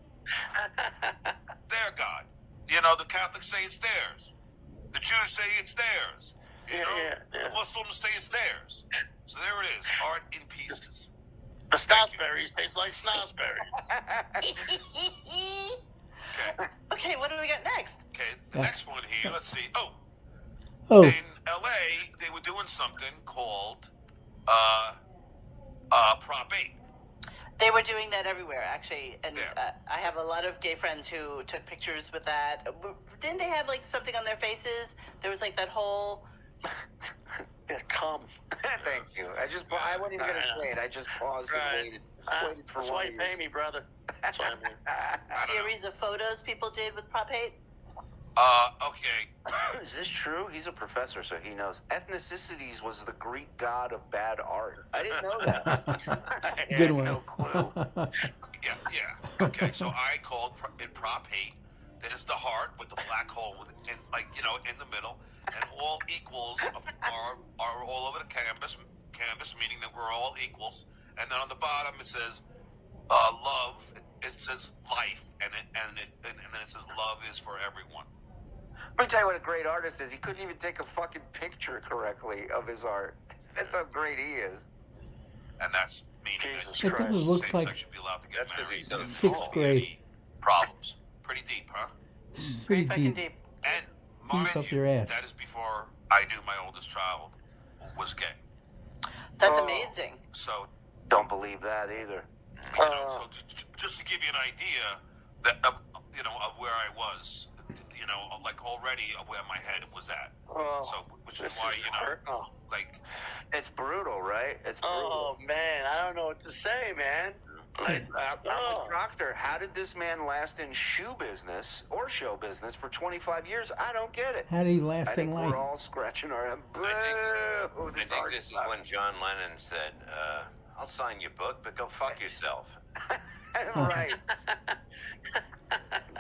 Their God. The Catholics say it's theirs. The Jews say it's theirs. The Muslims say it's theirs. So there it is. Art in pieces. The snozberries taste like snozberries. Okay. Okay, what do we got next? Okay, the next one here, let's see. Oh, In LA, they were doing something called Prop 8. They were doing that everywhere, actually, and I have a lot of gay friends who took pictures with that. Didn't they have like something on their faces? There was like that whole. Come. Thank you. I wasn't even gonna say it. I just paused and waited for That's why you pay me, brother. That's what I mean. Series of photos people did with Prop 8. Okay. Is this true? He's a professor, so he knows. Ethnicities was the Greek god of bad art. I didn't know that. Good one. No clue. Yeah. Okay, so I called it Prop 8. That is the heart with the black hole in the middle, and all equals are all over the canvas, meaning that we're all equals. And then on the bottom it says love. It says life, and then it says love is for everyone. Let me tell you what a great artist is. He couldn't even take a fucking picture correctly of his art. That's how great he is. And that's meaning Jesus that It doesn't look same like sex should be allowed to get That's 'cause married. he's so sixth small. grade. Problems. Pretty deep, huh? Pretty Fucking deep. deep. And Deep mind up you, your ass. that is before I knew my oldest child was gay. That's amazing. So, Don't believe that either. so just to give you an idea that of where I was, like already of where my head was at. So, which is why like It's brutal, right? It's brutal. Oh man, I don't know what to say, man. I'm with Proctor. How did this man last in shoe business or show business for 25 years? I don't get it. How do you last I think in life? we're all scratching our head. Boo! I think this is when John Lennon said, "I'll sign your book, but go fuck yourself." Right.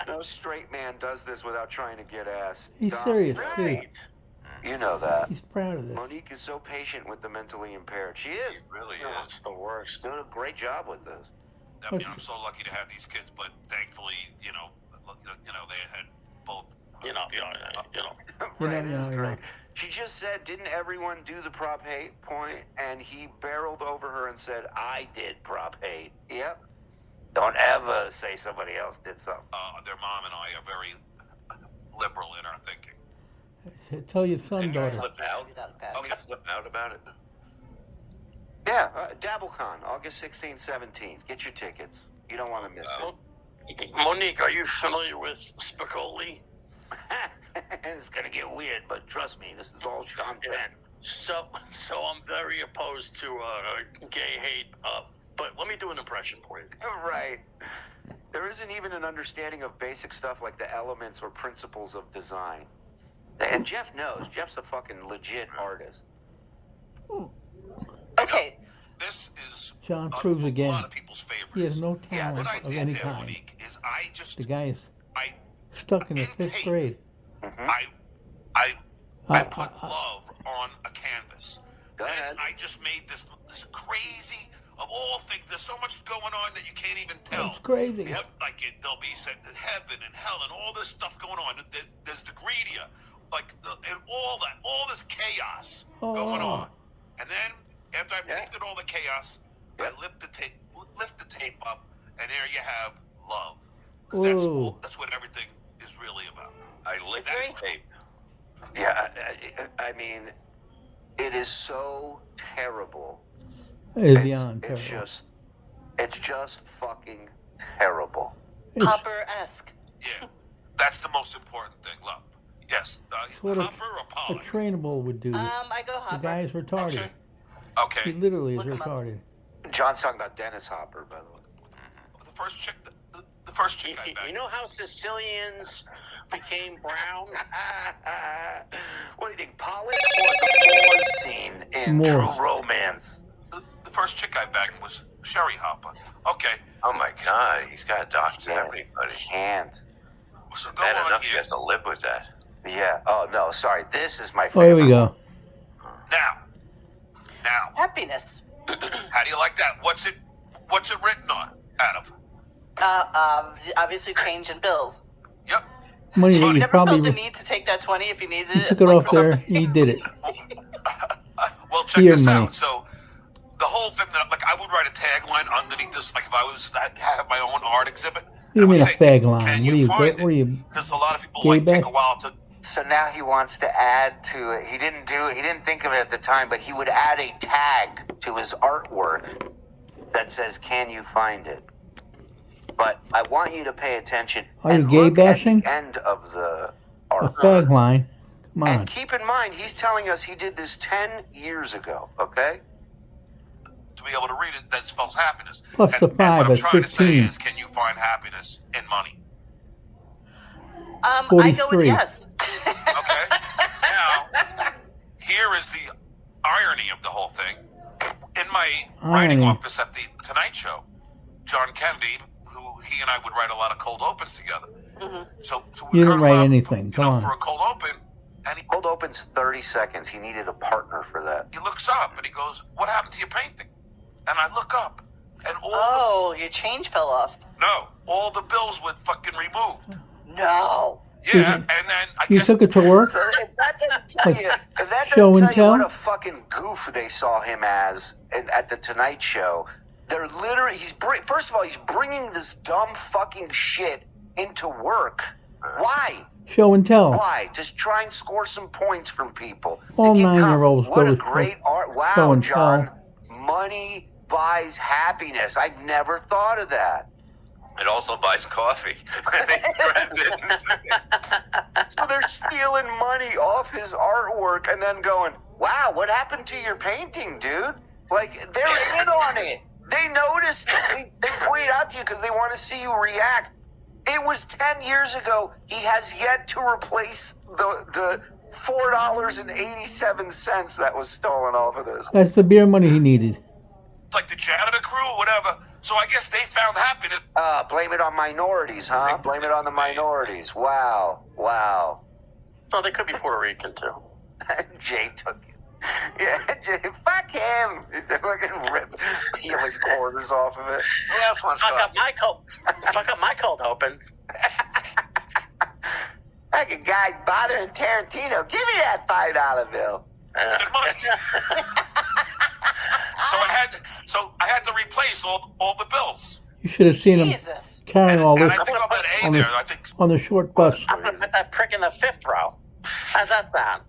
No straight man does this without trying to get ass. He's Dom, serious too. Right. You know that. He's proud of this. Monique is so patient with the mentally impaired. She is. It really Oh, is. it's the worst. Doing a great job with this. I mean, I'm so lucky to have these kids, but thankfully, they had both. You know. Right, this is you great. know. She just said, didn't everyone do the Prop 8 point? And he barreled over her and said, I did Prop 8. Yep. Don't ever say somebody else did something. Their mom and I are very liberal in our thinking. Tell your son, Didn't you daughter. flip out? Okay. Flip out about it? Yeah, DabbleCon, August 16th, 17th. Get your tickets. You don't want to miss it. Monique, are you familiar with Spicoli? It's going to get weird, but trust me, this is all Sean Penn. So I'm very opposed to gay hate. But let me do an impression for you. Right. There isn't even an understanding of basic stuff like the elements or principles of design. And Jeff knows. Jeff's a fucking legit artist. Okay. This is John proves again. A lot of people's favorites. He has no Yeah, talent What I of did any there, kind. Monique, is I just The guy is I stuck in the in 5th tape. grade. I put love on a canvas. Go ahead. And I just made this crazy of all things. There's so much going on that you can't even tell. It's crazy. But like there'll be heaven and hell and all this stuff going on. There's the greedia, and all this chaos going on. And then after I painted all the chaos, I lift the tape up, and there you have love. 'Cause that's what everything is really about. I licked Very- the tape. Yeah, I mean, it is so terrible. It's beyond terrible. It's just fucking terrible. Hopper-esque. Yeah, that's the most important thing. Love. Yes. It's what Hopper or a Pollock? trainable would do. I go The Hopper. guy is retarded. Okay. He Okay. literally is Look him up. retarded. John's talking about Dennis Hopper, by the way. The first chick. The first chick I You banged. know how Sicilians became brown? What do you think, Pollock or the Moors scene in Moors. True Romance? The first chick I banged was Sherry Hopper. Okay. Oh my God, he's got to dox everybody. Can't. So go Bad on enough he here. has to live with that. Yeah. Oh no, sorry. This is my Oh, favorite. here we go. Now, Happiness. how do you like that? What's it written on? Out of? Obviously change in bills. Yep. Money that You you never probably felt the need to take that 20 if you needed it. took it off there. He did it. Well, check Here, this money. out. So, the whole thing that, like, I would write a tagline underneath this, like, if I was have my own art exhibit. What do you and I mean would a say, fag line? Can What are you? find What are you? Because a lot of people gay like take back? a while to. So now he wants to add to it. He didn't think of it at the time, but he would add a tag to his artwork that says, "Can you find it?" But I want you to pay attention. Are you and gay look bashing? At the end of the A artwork. fag line. Come on. And keep in mind, he's telling us he did this 10 years ago, okay? To be able to read it, that spells happiness. Plus the and five, what I'm that's trying to say 15. is, can you find happiness in money? I go 43. with yes. Okay. Now, here is the irony of the whole thing. In my writing Irony. office at the Tonight Show, John Kennedy, who he and I would write a lot of cold opens together. So we You called didn't him write up, anything. Come on. for a cold open, and he Cold opens 30 seconds. He needed a partner for that. looks up and he goes, "What happened to your painting?" And I look up, and Your change fell off. all the bills were fucking removed. No. Yeah, and then I You guess took it to work? So if that doesn't tell you, Show and tell? what a fucking goof they saw him as at the Tonight Show, they're literally, first of all, he's bringing this dumb fucking shit into work. Why? Show and tell. Why? Just try and score some points from people. All To get 9-year-olds What go a to great art. show Wow, and John. tell. Money buys happiness. I've never thought of that. It also buys coffee. So they're stealing money off his artwork and then going, "Wow, what happened to your painting, dude?" Like, they're in on it. They noticed it. They point it out to you because they want to see you react. It was 10 years ago. He has yet to replace the $4.87 that was stolen off of this. That's the beer money he needed. it's like the janitor crew or whatever. So I guess they found happiness. Blame it on minorities, huh? Blame it on the minorities. Wow. Oh, they could be Puerto Rican, too. Jay took it. Yeah, Jay, fuck him. They fucking rip peeling quarters off of it. Who else wants Fuck coffee? up my cold opens. Like a guy bothering Tarantino. Give me that $5 bill. Said money. So I had to replace all the bills. You should have seen him Jesus. carrying all And this I think I'm at A on there. the- I think on the short bus. I'm going to put that prick in the 5th row. How's that sound?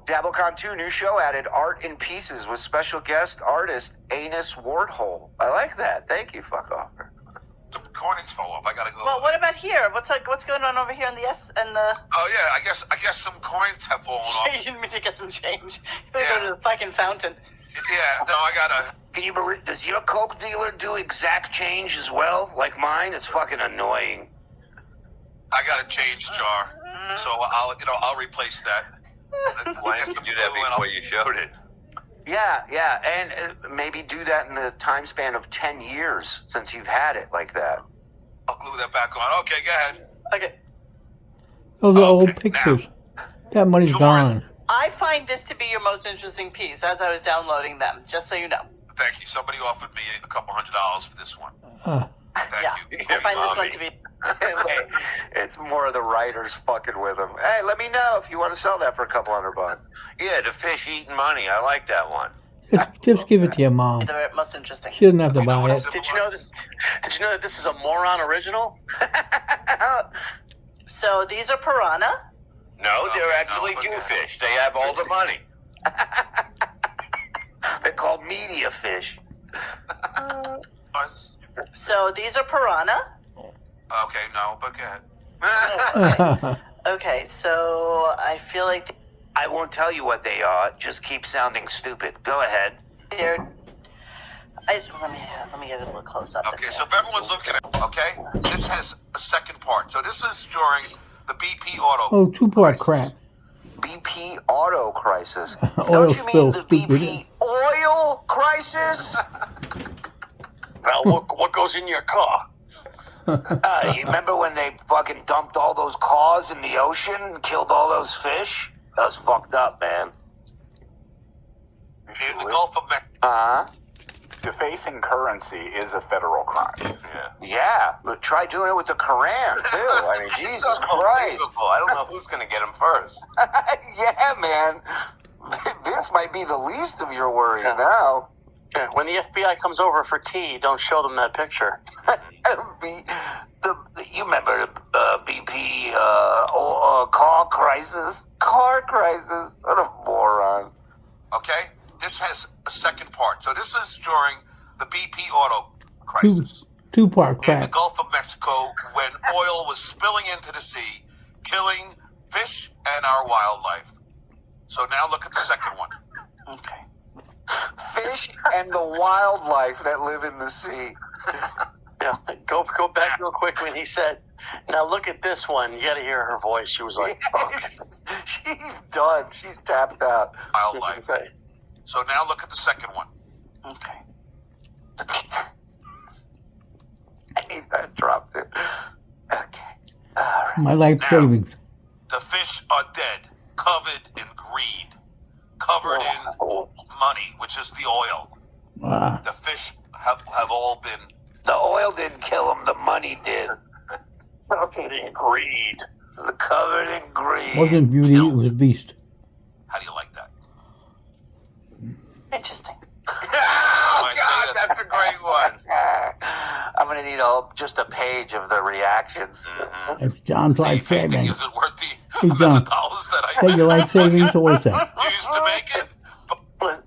Dabblecon 2 new show added Art in Pieces with special guest artist Anus Wardhole. I like that. Thank you, fuck off. some coins fell off. I gotta go. Well, what about here? What's going on over here in the S and the? Oh yeah, I guess some coins have fallen off. You didn't mean to get some change. You better go to the fucking fountain. Yeah, no, I gotta. Can you believe? Does your Coke dealer do exact change as well, like mine? It's fucking annoying. I got a change jar, so I'll replace that. Why didn't you do that before you showed it? Yeah, and maybe do that in the time span of 10 years since you've had it like that. I'll glue that back on. Okay, go ahead. Okay. Those are old Okay, pictures. That money's gone. I find this to be your most interesting piece as I was downloading them, just so you know. Thank you. Somebody offered me a couple $100 for this one. Thank Yeah, you. I find this one to be. It's more of the writers fucking with them. Hey, let me know if you want to sell that for a couple $100. Yeah, the fish eating money. I like that one. Just give it to your mom. The most interesting. She doesn't have to buy it. Did you know that this is a moron original? So these are piranha. No, they're Okay, actually no, two but- fish. They have all the money. They're called media fish. Us? So these are piranha. Okay, no, but go ahead. Okay, so I feel like I won't tell you what they are. Just keep sounding stupid. Go ahead. they're. Let me get a little close up. Okay, so if everyone's looking at, okay, this has a second part. So this is during the BP auto. Oh, two-part crisis. crap. BP auto crisis. Oil Don't you spill, mean the stupid. BP oil crisis? Well, what goes in your car? You remember when they fucking dumped all those cars in the ocean and killed all those fish? That was fucked up, man. In the Gulf of Mexico. Uh-huh. Defacing currency is a federal crime. Yeah, but try doing it with the Quran, too. I mean, Jesus Christ. I don't know who's going to get him first. Yeah, man. Vince might be the least of your worries now. Yeah, when the FBI comes over for tea, don't show them that picture. You remember the BP car crisis? Car crisis? What a moron. Okay, this has a second part. So this is during the BP auto crisis. Two-part In the crap. Gulf of Mexico, when oil was spilling into the sea, killing fish and our wildlife. So now look at the second one. Okay. Fish and the wildlife that live in the sea. Yeah, go back real quick when he said, "Now look at this one." You got to hear her voice. She was like, "Fuck." She's done. She's tapped out. Wildlife. Okay. So now look at the second one. Okay. I dropped it. Okay. All right. My life Now. savings. The fish are dead, covered in greed, covered in money, which is the oil. Ah, The fish have all been. The oil didn't kill him. The money did. Covered in greed. Covered in greed. wasn't beauty, it was beast. How do you like that? Interesting. Oh, God, that's a great one. I'm going to need just a page of the reactions. It's John's The life painting savings. isn't worth the Hey, amount John. of dollars that Is that your life savings or what's that? used to make it.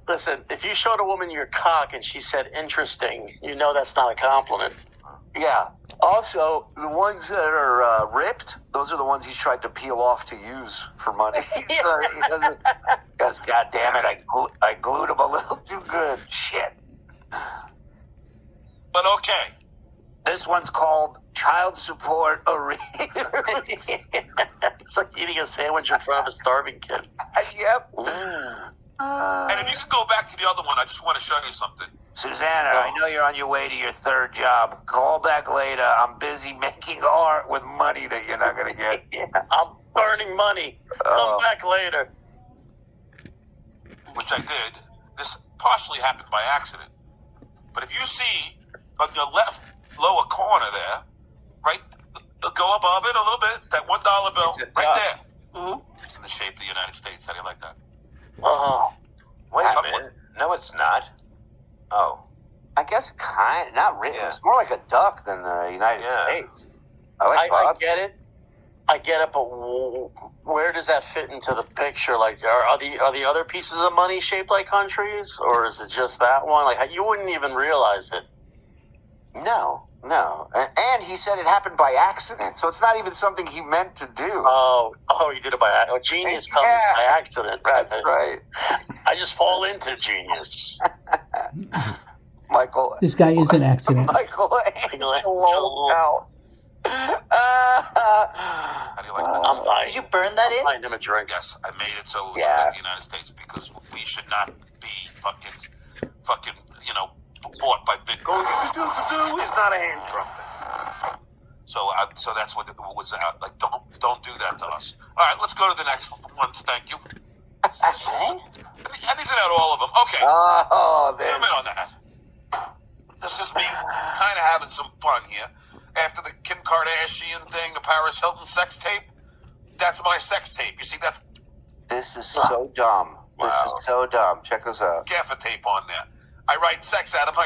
Listen, if you showed a woman your cock and she said interesting, you know that's not a compliment. Yeah. Also, the ones that are ripped, those are the ones he's tried to peel off to use for money. He doesn't. Because, God damn it, I glued him a little too good. Shit. But okay. This one's called Child Support Arrears. It's like eating a sandwich in front of a starving kid. Yep. And if you could go back to the other one, I just want to show you something. Susanna, I know you're on your way to your third job. Call back later. I'm busy making art with money that you're not going to get. I'm burning money. Come back later. Which I did. This partially happened by accident. But if you see on the left lower corner there, right, go above it a little bit, that $1 bill, right there. It's in the shape of the United States. How do you like that? Oh, Wait a minute. No, it's not. Oh. I guess not really. Yeah. It's more like a duck than the United Yeah. States. I like I Bob's. get it. I get it, but where does that fit into the picture? Like, are the other pieces of money shaped like countries, or is it just that one? Like, you wouldn't even realize it. No. And he said it happened by accident, so it's not even something he meant to do. Oh, you did it by accident. Genius comes by accident, right? Right. I just fall into genius. Michael. This guy is an accident. Michael Angelo out. How do you like that? I'm buying. Did you burn that in? Buying him a drink. Yes, I made it so it Yeah. was like the United States because we should not be fucking, bought by big. Is not a hand trumpet. So that's what it was out. Like, don't do that to us. All right, let's go to the next one. Thank you. And these are not all of them. Okay. Oh, Zoom in on that. This is me kind of having some fun here. After the Kim Kardashian thing, the Paris Hilton sex tape, that's my sex tape. You see, that's This is so dumb. This Wow. is so dumb. Check this out. gaffer tape on there. I write sex out of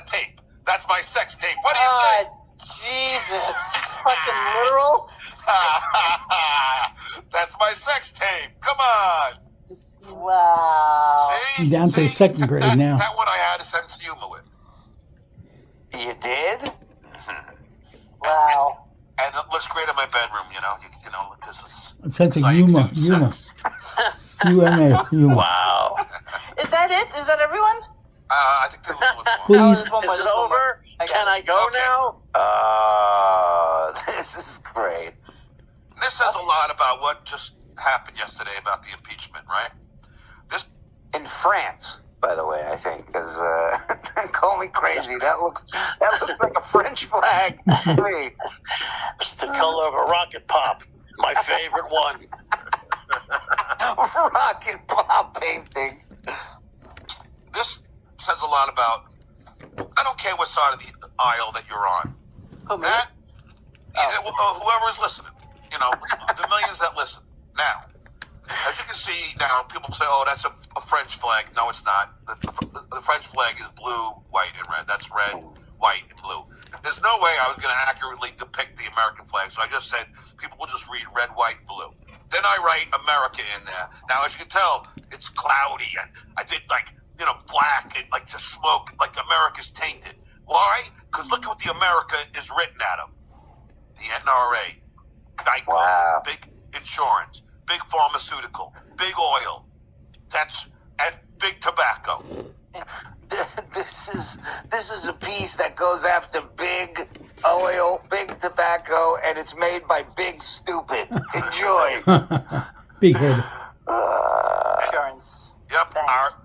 tape. That's my sex tape. What do you think? Jesus. Fucking literal? That's my sex tape. Come on. Wow. See? He's down to the second grade now. That one I had a sense of humor with. You did? Wow. And it looks great in my bedroom, because it's... A sense of I humor. exude Humor. sex. UMA. Humor. Wow. Is that it? Is that everyone? I think there was one more. Please. There's one more, Is it there's one more. over? Can I go Okay. now? This is great. This says a lot about what just happened yesterday about the impeachment, right? This... In France, by the way, I think, because call me crazy. That looks like a French flag to me. It's the color of a rocket pop. My favorite one. Rocket pop painting. This says a lot about... I don't care what side of the aisle that you're on. Who, me? That... whoever is listening. The millions that listen. Now, as you can see now, people say, oh, that's a French flag. No, it's not. The French flag is blue, white, and red. That's red, white, and blue. There's no way I was going to accurately depict the American flag, so I just said people will just read red, white, blue. Then I write America in there. Now, as you can tell, it's cloudy. I did, black and, just smoke, like America's tainted. Why? Because look at what the America is written out of. The NRA, Geico, Wow. big insurance, big pharmaceutical, big oil. And big tobacco. This is a piece that goes after big oil, big tobacco, and it's made by Big Stupid. Enjoy. Big head. Insurance. Yep. Thanks.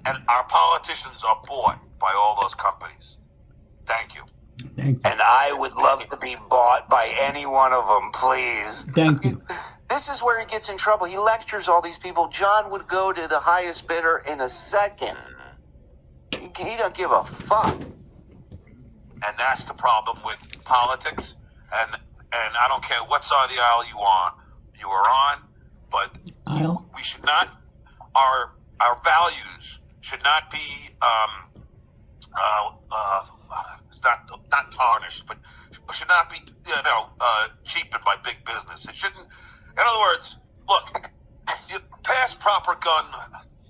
And our politicians are bought by all those companies. Thank you. Thank you. And I would love to be bought by any one of them, please. Thank you. This is where he gets in trouble. He lectures all these people. John would go to the highest bidder in a second. He don't give a fuck. And that's the problem with politics. And I don't care what side of the aisle you are on, but Aisle? we should not, our values should not be not tarnished, but should not be cheapened by big business. It shouldn't. In other words, look, you pass proper gun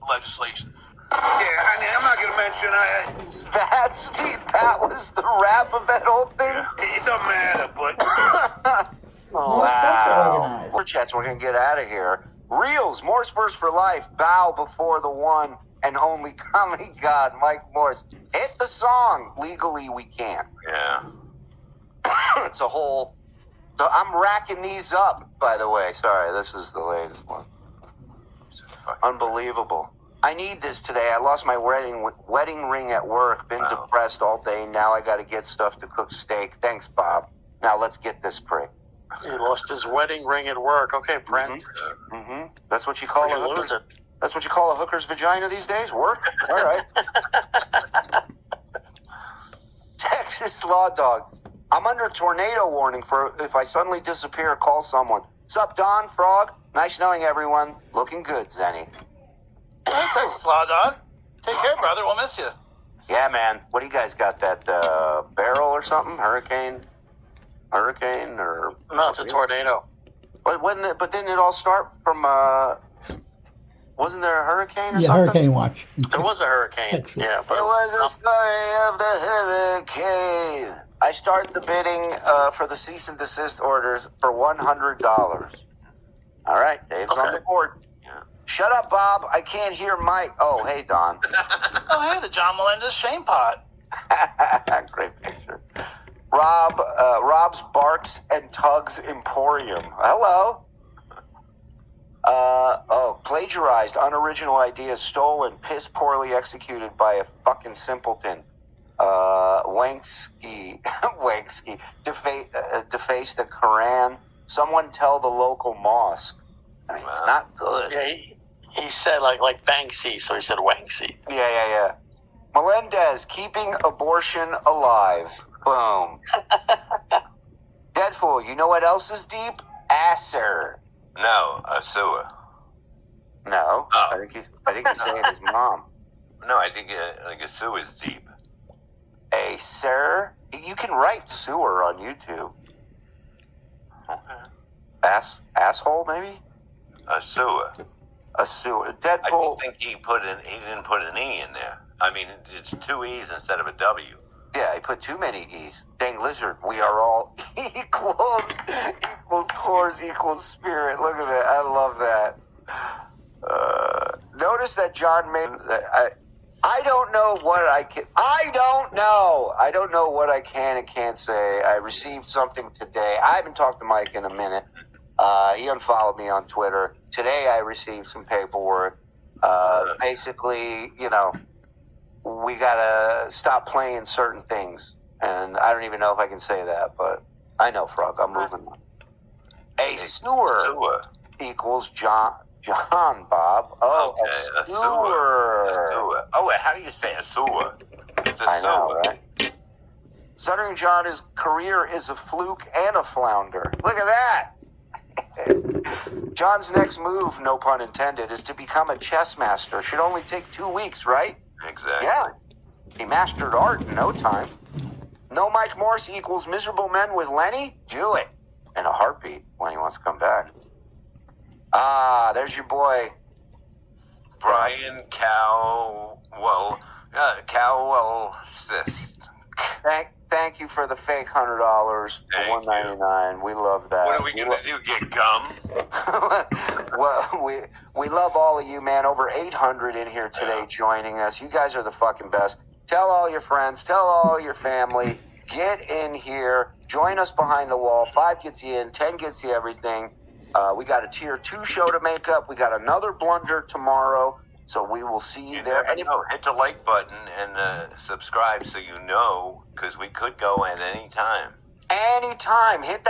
legislation. Yeah, I'm not going to mention. That was the wrap of that whole thing. It doesn't matter, but Wow. We're chats. We're gonna get out of here. Reels, more Spurs for life. Bow before the one and only comedy god, Mike Morse. Hit the song. Legally, we can't. Yeah. It's a whole. So I'm racking these up, by the way. Sorry, this is the latest one. Unbelievable. I need this today. I lost my wedding ring at work. Been depressed all day. Now I got to get stuff to cook steak. Thanks, Bob. Now let's get this prick. He lost his wedding ring at work. Okay, Brent. Mm-hmm. That's what you call Where'd a you hooker's. lose it? That's what you call a hooker's vagina these days. Work. All right. Texas Law Dog. I'm under tornado warning for if I suddenly disappear. Call someone. Sup, Don Frog? Nice knowing everyone. Looking good, Zenny. Hey, Texas Law Dog. Take care, brother. We'll miss you. Yeah, man. What do you guys got? That barrel or something? Hurricane or? No, it's a tornado. But didn't it all start from? Wasn't there a hurricane or Yeah, something? hurricane watch. There was a hurricane. Texas. Yeah, It was a story of the hurricane. I start the bidding for the cease and desist orders for $100. All right, Dave's on the board. Shut up, Bob. I can't hear Mike. Oh, hey, Don. Oh, hey, the John Melendez shame pot. Great picture. Rob's Barks and Tugs Emporium. Hello. Plagiarized, unoriginal ideas, stolen, piss poorly executed by a fucking simpleton. Wanksky, defaced the Quran. Someone tell the local mosque. I mean, it's not good. Yeah, he said like Banksy, so he said Wanksy. Yeah. Melendez, keeping abortion alive. Boom. Deadpool, you know what else is deep? Asser. No, a sewer. No, Oh. I think he's saying his mom. No, I think a sewer is deep. A sir? You can write sewer on YouTube. Asshole, maybe? A sewer. A sewer. I Deadpool. just think he didn't put an E in there. I mean, it's 2 E's instead of a W. Yeah, he put too many E's. Dang lizard, we are all equals cores equals spirit. Look at that. I love that. Notice that John made. I don't know what I can. I don't know what I can and can't say. I received something today. I haven't talked to Mike in a minute. He unfollowed me on Twitter. Today I received some paperwork. Basically, we gotta stop playing certain things. And I don't even know if I can say that, but I know, Frog. I'm moving on. A sewer equals John, Bob. Oh, Okay, a sewer. Oh, wait, how do you say a sewer? It's a I know, sewer. right? Stuttering John's career is a fluke and a flounder. Look at that. John's next move, no pun intended, is to become a chess master. Should only take 2 weeks, right? Exactly. Yeah. He mastered art in no time. No Mike Morse equals miserable men with Lenny? Do it. In a heartbeat when he wants to come back. Ah, there's your boy. Brian Cowell Cyst. Thank you for the fake $100 for $199. We love that. What are we gonna do? Get gum? Well, we love all of you, man. Over 800 in here today joining us. You guys are the fucking best. Tell all your friends. Tell all your family. Get in here. Join us behind the wall. 5 gets you in. 10 gets you everything. We got a tier 2 show to make up. We got another blunder tomorrow. So we will see you there. And hit the like button and subscribe so you know, because we could go at any time. Anytime. Hit that.